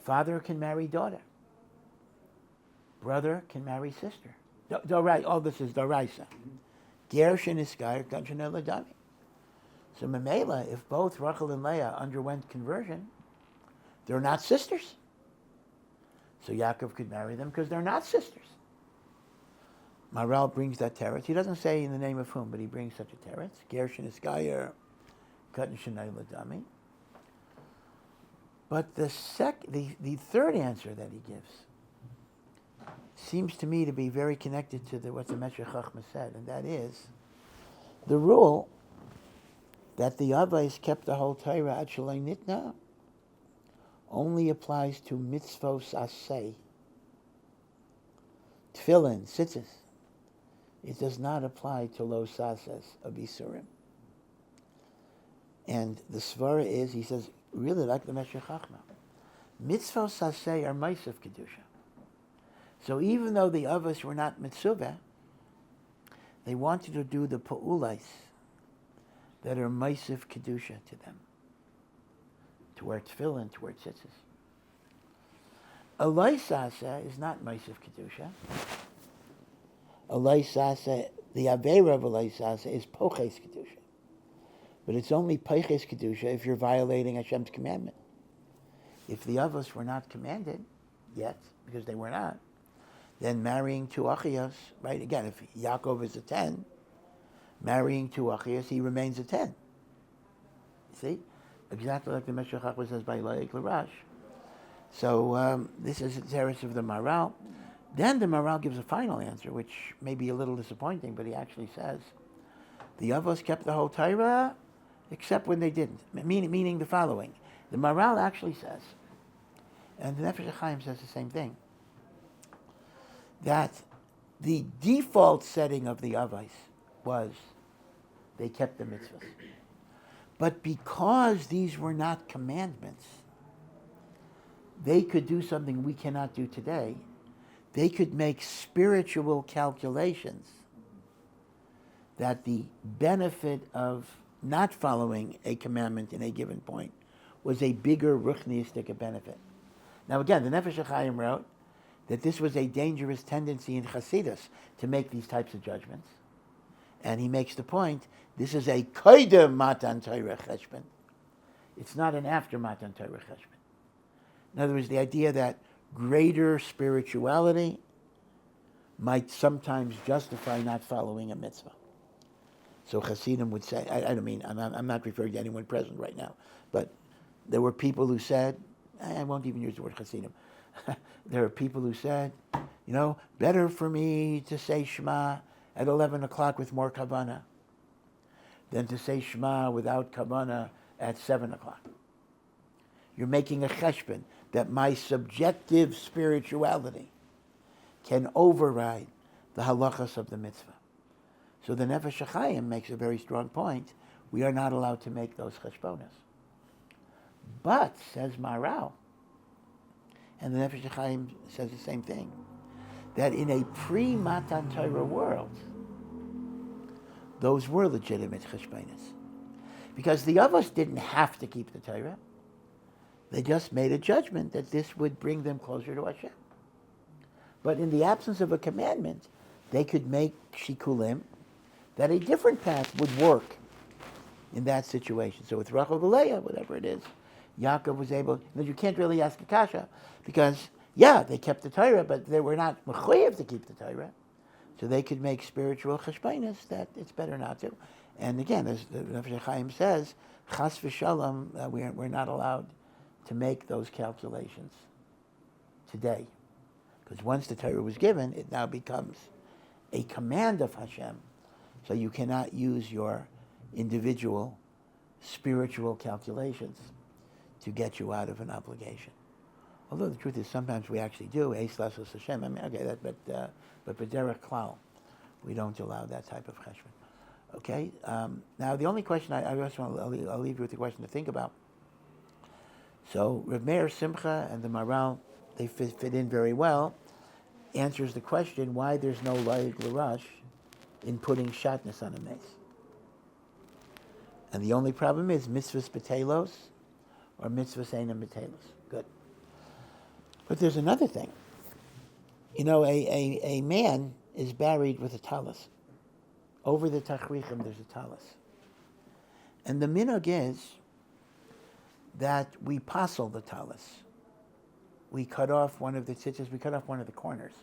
Father can marry daughter. Brother can marry sister. Right, all this is Doraisa. Gershon Iskayr Kanchan Eladami. So Mamela, if both Rachel and Leah underwent conversion, they're not sisters. So Yaakov could marry them because they're not sisters. Maharal brings that teretz. He doesn't say in the name of whom, but he brings such a teretz. Gershon Iskayr Kanchan Eladami. But the third answer that he gives seems to me to be very connected to what the Meshech Chachma said, and that is the rule that the Avos kept the whole Torah ad shalei nitna only applies to mitzvos aseh, tefillin, tzitzis. It does not apply to lo sases of Isurim. And the svara is, he says, really like the Meshech Chachma, mitzvos aseh are ma'aseh kedusha. So even though the Avos were not mitzvah, they wanted to do the pa'ulais that are ma'aseh kedusha to them, to wear tefillin, to wear tzitzis. Alay sasa is not ma'aseh kedusha. Alay sasa, the avera of alay sasa is poches kedusha, but it's only poches kedusha if you're violating Hashem's commandment. If the Avos were not commanded yet, because they were not, then marrying two Achios, right? Again, if Yaakov is a 10, marrying two Achios, he remains a 10. See? Exactly like the Meshech Chachma says by Laik Larash. So this is the teretz of the Maharal. Then the Maharal gives a final answer, which may be a little disappointing, but he actually says, the Avos kept the whole Torah, except when they didn't. Meaning the following. The Maharal actually says, and the Nefesh HaChaim says the same thing, that the default setting of the Avos was they kept the mitzvahs. But because these were not commandments, they could do something we cannot do today. They could make spiritual calculations that the benefit of not following a commandment in a given point was a bigger ruchniistic benefit. Now again, the Nefesh HaChaim wrote that this was a dangerous tendency in Chasidus to make these types of judgments. And he makes the point, this is a koydem matan Torah cheshbon. It's not an after matan Torah cheshbon. In other words, the idea that greater spirituality might sometimes justify not following a mitzvah. So Hasidim would say, I don't mean, I'm not referring to anyone present right now, but there were people who said, I won't even use the word Hasidim, there are people who said, better for me to say Shema at 11 o'clock with more kavanah than to say Shema without kavanah at 7 o'clock. You're making a cheshbon that my subjective spirituality can override the halachas of the mitzvah. So the Nefesh HaChaim makes a very strong point. We are not allowed to make those cheshbonos. But, says Maharal, and the Nefesh HaChaim says the same thing, that in a pre-Matan Torah world, those were legitimate cheshbonos. Because the Avos didn't have to keep the Torah. They just made a judgment that this would bring them closer to Hashem. But in the absence of a commandment, they could make shikulim that a different path would work in that situation. So with Rachel and Leah, whatever it is, Yaakov was able, you can't really ask a kasha, because, they kept the Torah, but they were not mechuyev to keep the Torah. So they could make spiritual cheshbonos that it's better not to. And again, as the Nefesh HaChaim says, chas v'shalom, we're not allowed to make those calculations today. Because once the Torah was given, it now becomes a command of Hashem. So you cannot use your individual spiritual calculations to get you out of an obligation. Although the truth is, sometimes we actually do. Eis lasos Hashem. Okay, but b'derech klal, we don't allow that type of cheshbon. Okay. Now the only question I'll leave you with the question to think about. So Rav Meir Simcha and the Maharal, they fit in very well. Answers the question why there's no laik l'rash in putting shatnez on a mace. And the only problem is mitzvahs betelos or mitzvahs einam betelos. Good. But there's another thing. A man is buried with a talus over the tachrichim there's a talis. And the minhag is that we passel the talis. We cut off one of the tzitzis, we cut off one of the corners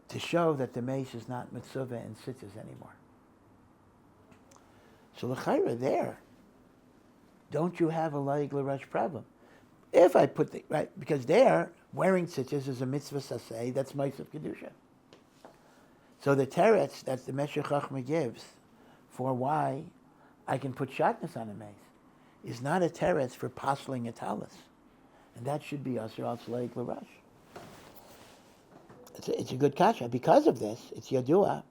to show that the mace is not mitzvah and tzitzis anymore. So l'chayra there, don't you have a laig l'rush problem? If I put the, right, because there, wearing tzitzis is a mitzvah saseh, that's mitzvah kedusha. So the teretz that the Meshech Chochmah gives for why I can put shatnez on a mace is not a teretz for pasling a talis. And that should be asur al tzleik l'rush. It's a good kasha. Because of this, it's yadua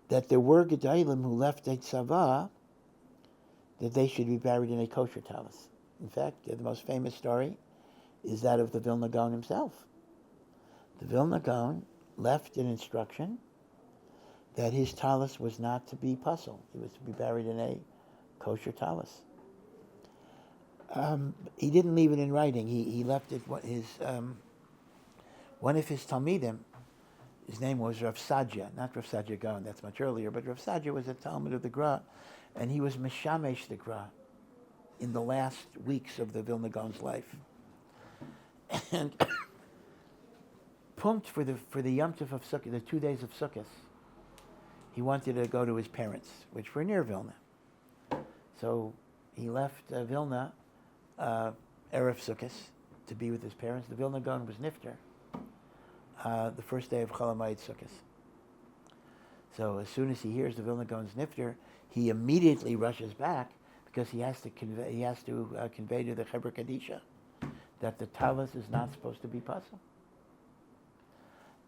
that there were gedalim who left a tzava that they should be buried in a kosher talis. In fact, the most famous story is that of the Vilna Gaon himself. The Vilna Gaon left an instruction that his talis was not to be puzzled. He was to be buried in a kosher talis. He didn't leave it in writing. He left it. One of his talmidim, his name was Rav Sadja, not Rav Sadja Gaon, that's much earlier, but Rav Sadja was a talmid of the Gra, and he was mishamesh the Gra in the last weeks of the Vilna Gaon's life. And pumped for the Yom Tov of Sukkot, the 2 days of Sukkot, he wanted to go to his parents, which were near Vilna. So he left Vilna, Erev Sukkot, to be with his parents. The Vilna Gaon was nifter the first day of Chol Hamoed Sukkot. So as soon as he hears the Vilna Gaon's nifter, he immediately rushes back because he has to convey to the Chebra Kadisha that the talis is not supposed to be puzzled.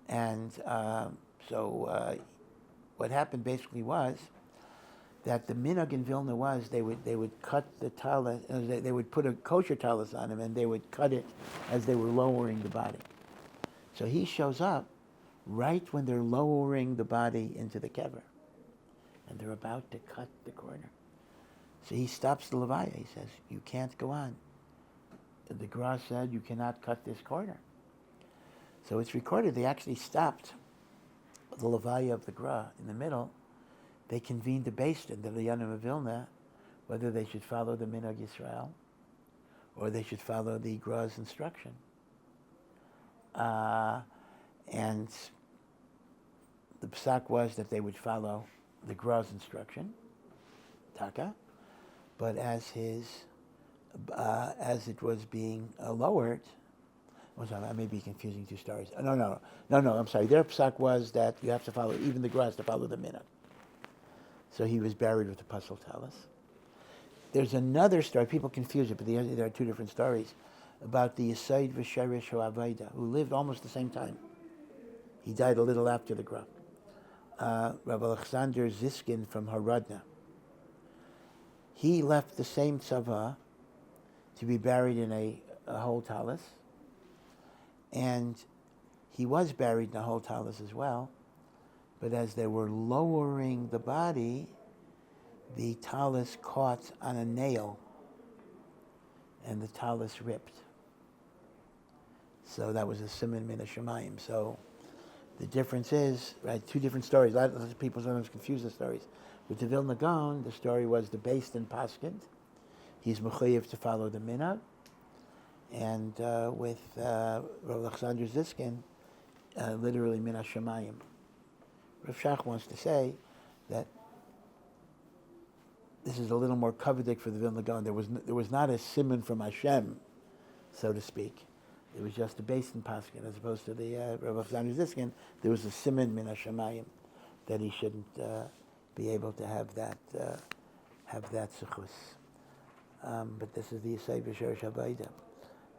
And so what happened basically was that the minhag in Vilna was they would cut the talis, they would put a kosher talis on him and they would cut it as they were lowering the body. So he shows up right when they're lowering the body into the kever, and they're about to cut the corner. So he stops the levaya. He says, "You can't go on." The Gra said, "You cannot cut this corner." So it's recorded. They actually stopped the levaya of the Gra in the middle. They convened a beis din, the Liyanim of Vilna, whether they should follow the Minhag Yisrael or they should follow the Gra's instruction. And the psak was that they would follow the Gra's instruction, taka, but as it was being lowered, I may be confusing two stories. No, I'm sorry. Their psak was that you have to follow, even the Gra has to follow the minhag. So he was buried with the puzzle talis. There's another story, people confuse it, but there are two different stories, about the Yesod V'Sherish Ho'avaida, who lived almost the same time. He died a little after the Gra. Rabbi Alexander Ziskin from Haradna. He left the same tzava to be buried in a whole talis, and he was buried in a whole talis as well, but as they were lowering the body, the talis caught on a nail, and the talis ripped. So that was a siman min hashamayim. So the difference is, right, two different stories. A lot of people sometimes confuse the stories. With the Vilna Gaon, the story was the beis din paskid. He's mechuyev to follow the minhag. And with Rav Alexander Ziskin, literally min hashamayim. Rav Shach wants to say that this is a little more coveted for the Vilna Gaon. There was not a siman from Hashem, so to speak. It was just a beis din paskid, as opposed to the Rav Alexander Ziskin. There was a siman min hashamayim that he shouldn't be able to have that sechus. But this is the Yesod V'Sherish Habayda,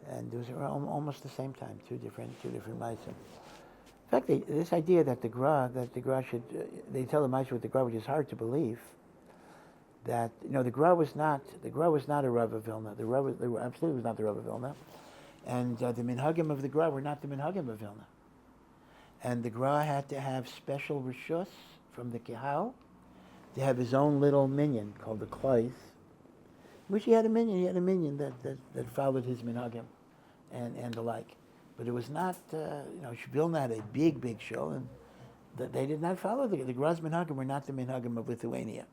and it was almost the same time. Two different ma'asim. In fact, this idea that the Gra should they tell the ma'asim with the Gra, which is hard to believe. That the Gra was not a Rav of Vilna. The absolutely was not the Rav of Vilna, and the minhagim of the Gra were not the minhagim of Vilna. And the Gra had to have special rishus from the Kehal to have his own little minion called the Kleis, which he had a minion that followed his minhagim and the like. But it was not, Vilna had a big shul, and that they did not follow the Gra's minhagim were not the minhagim of Lithuania.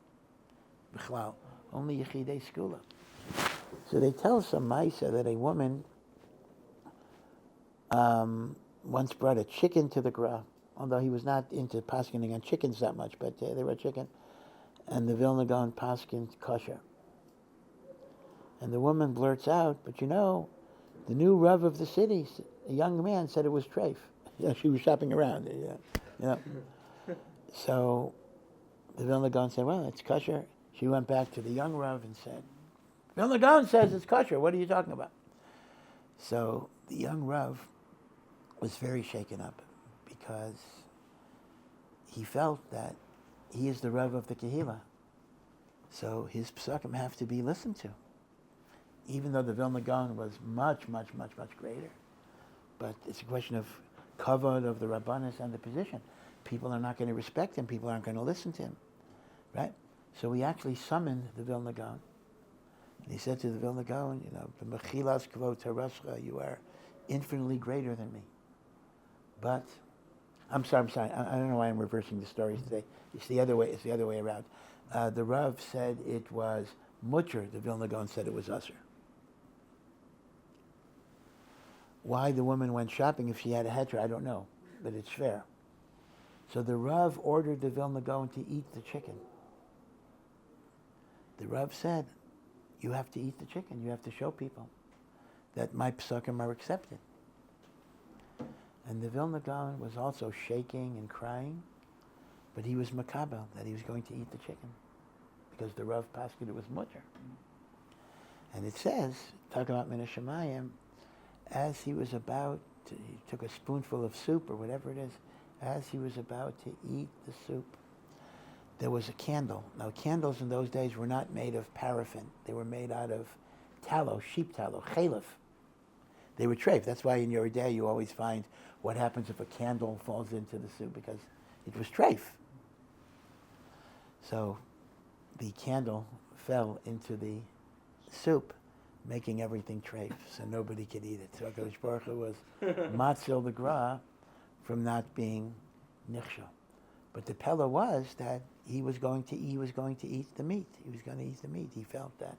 B'chlal, only Yechidei Skula. So they tell some Maisa that a woman once brought a chicken to the Gra, although he was not into paskening on chickens that much, but they were chicken, and the Vilna Gaon paskened kosher. And the woman blurts out, but you know, the new Rav of the city, a young man, said it was treif. Yeah, she was shopping around. Yeah. So the Vilna Gaon said, well, it's kosher. She went back to the young Rav and said, Vilna Gaon says it's kosher. What are you talking about? So the young Rav was very shaken up because he felt that he is the Rav of the Kehillah. So his psukim have to be listened to. Even though the Vilna Gaon was much, much, much, much greater. But it's a question of kavod of the Rabbanis and the position. People are not going to respect him. People aren't going to listen to him. Right? So he actually summoned the Vilna Gaon. And he said to the Vilna Gaon, you know, B'mechilas kvod tarascha, you are infinitely greater than me. But, I'm sorry. I don't know why I'm reversing the stories today. It's the other way around. The Rav said it was mutter. The Vilna Gaon said it was usher. Why the woman went shopping if she had a heter, I don't know, but it's fair. So the Rav ordered the Vilna Gaon to eat the chicken. The Rav said, you have to eat the chicken. You have to show people that my psukim are accepted. And the Vilna Gaon was also shaking and crying, but he was makabel, that he was going to eat the chicken, because the Rav paskin it was mutter. And it says, talking about Min HaShamayim, as he was about to, he took a spoonful of soup or whatever it is, as he was about to eat the soup, there was a candle. Now, candles in those days were not made of paraffin. They were made out of tallow, sheep tallow, chalif. They were treif. That's why in your day you always find what happens if a candle falls into the soup, because it was treif. So the candle fell into the soup, making everything treif, so nobody could eat it. So HaKadosh Baruch Hu was matzil the gra from not being nichshel. But the pella was that he was going to eat the meat. He was going to eat the meat. He felt that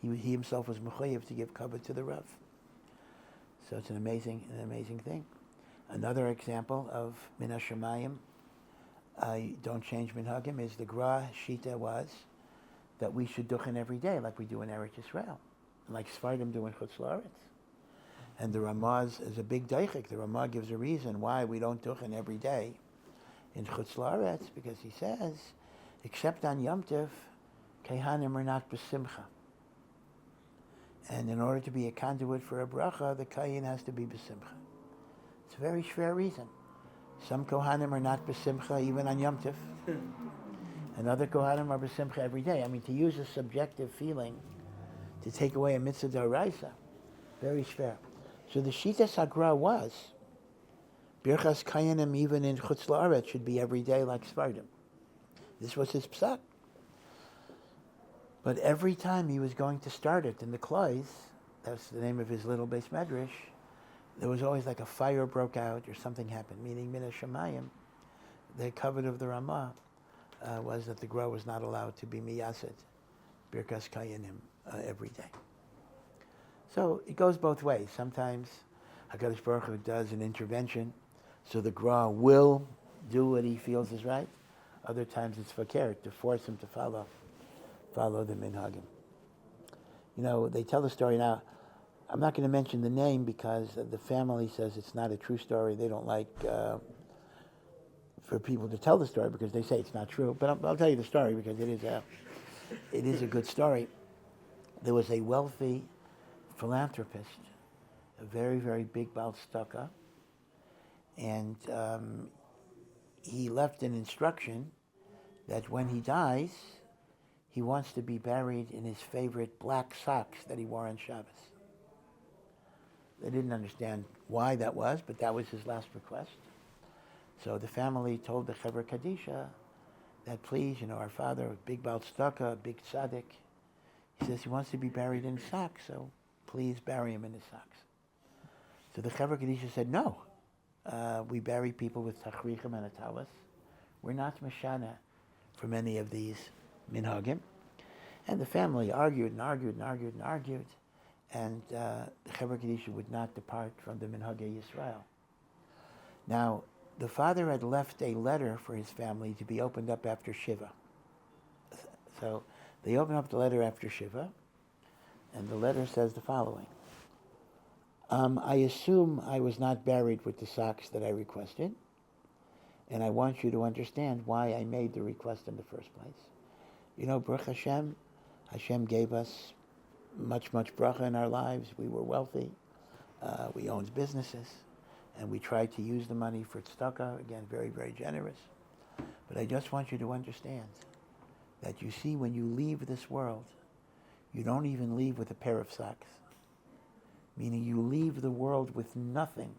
he himself was mechayev to give kavod to the Rav. So it's an amazing thing. Another example of Min HaShamayim, don't change minhagim, is the gra shita was that we should duchen every day, like we do in Eretz Yisrael, like Sfardim do in Chutz La'aretz. And the Ramah is a big daichik. The Ramah gives a reason why we don't duchen every day in Chutz La'aretz, because he says, except on Yom Tov, Kehanim are not b'simcha. And in order to be a conduit for a bracha, the Kayin has to be b'simcha. It's a very fair reason. Some Kohanim are not b'simcha even on Yom Tov. And other Kohanim are b'simcha every day. I mean, to use a subjective feeling to take away a mitzvah d'oraisa, very fair. So the Shita Sagra was, Birchas Kayanim even in Chutz La'aretz should be every day like Sfardim. This was his psak. But every time he was going to start it in the Klois, that's the name of his little base medrash, there was always like a fire broke out or something happened, meaning Min HaShamayim, the covet of the Ramah, was that the Gra was not allowed to be miyaset, Birkas Kayanim, every day. So it goes both ways. Sometimes HaKadosh Baruch Hu does an intervention, so the Gra will do what he feels is right. Other times it's fakir, to force him to follow the minhagim. You know, they tell the story now. I'm not going to mention the name because the family says it's not a true story. They don't like for people to tell the story because they say it's not true. But I'll tell you the story because it is a good story. There was a wealthy philanthropist, a very, very big Baal Tzedakah, and he left an instruction that when he dies, he wants to be buried in his favorite black socks that he wore on Shabbos. They didn't understand why that was, but that was his last request. So the family told the Chevra Kadisha that please, our father, big Baal Tzedakah, big tzaddik, he says he wants to be buried in socks, so please bury him in his socks. So the Chevra Kadisha said, no, We bury people with tachrichim and atawas. We're not mashana from any of these minhagim. And the family argued and argued and argued and argued, and the Chevra Kedisha would not depart from the minhagei Yisrael. Now, the father had left a letter for his family to be opened up after Shiva. So they open up the letter after Shiva, and the letter says the following. I assume I was not buried with the socks that I requested, and I want you to understand why I made the request in the first place. You know, Baruch Hashem, Hashem gave us much bracha in our lives. We were wealthy. We owned businesses, and we tried to use the money for tzedakah, again, very, very generous. But I just want you to understand that you see, when you leave this world, you don't even leave with a pair of socks. Meaning you leave the world with nothing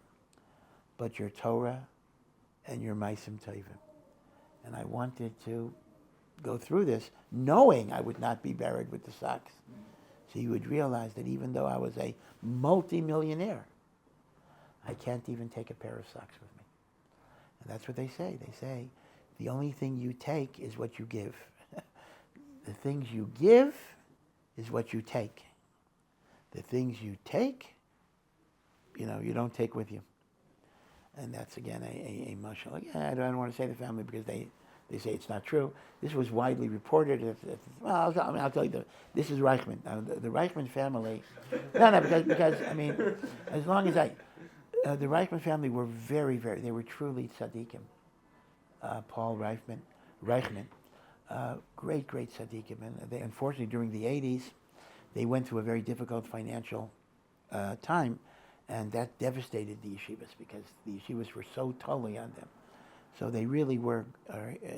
but your Torah and your Maisim Tovim. And I wanted to go through this knowing I would not be buried with the socks. So you would realize that even though I was a multi-millionaire, I can't even take a pair of socks with me. And that's what they say. They say, the only thing you take is what you give. The things you give is what you take. The things you take, you don't take with you. And that's, again, a mashal. Again, I don't want to say the family because they say it's not true. This was widely reported. I'll tell you, this is Reichman. Now, the Reichman family, because as long as the Reichman family were very, very, they were truly tzaddikim. Paul Reichman, great tzaddikim. And they, unfortunately, during the 80s, they went through a very difficult financial time, and that devastated the yeshivas because the yeshivas were so totally on them. So they really were,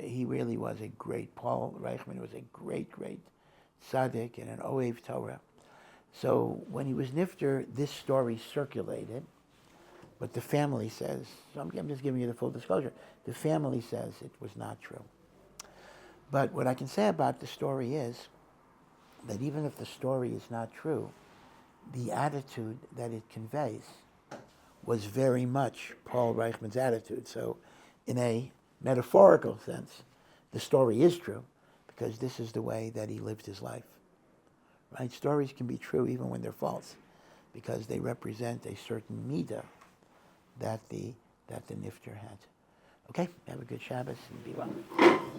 he really was a great, Paul Reichman was a great tzaddik and an Ohev Torah. So when he was nifter, this story circulated, but the family says, so I'm just giving you the full disclosure, the family says it was not true. But what I can say about the story is that even if the story is not true, the attitude that it conveys was very much Paul Reichman's attitude. So in a metaphorical sense, the story is true because this is the way that he lived his life. Right? Stories can be true even when they're false because they represent a certain midah that the nifter had. Okay, have a good Shabbos and be well.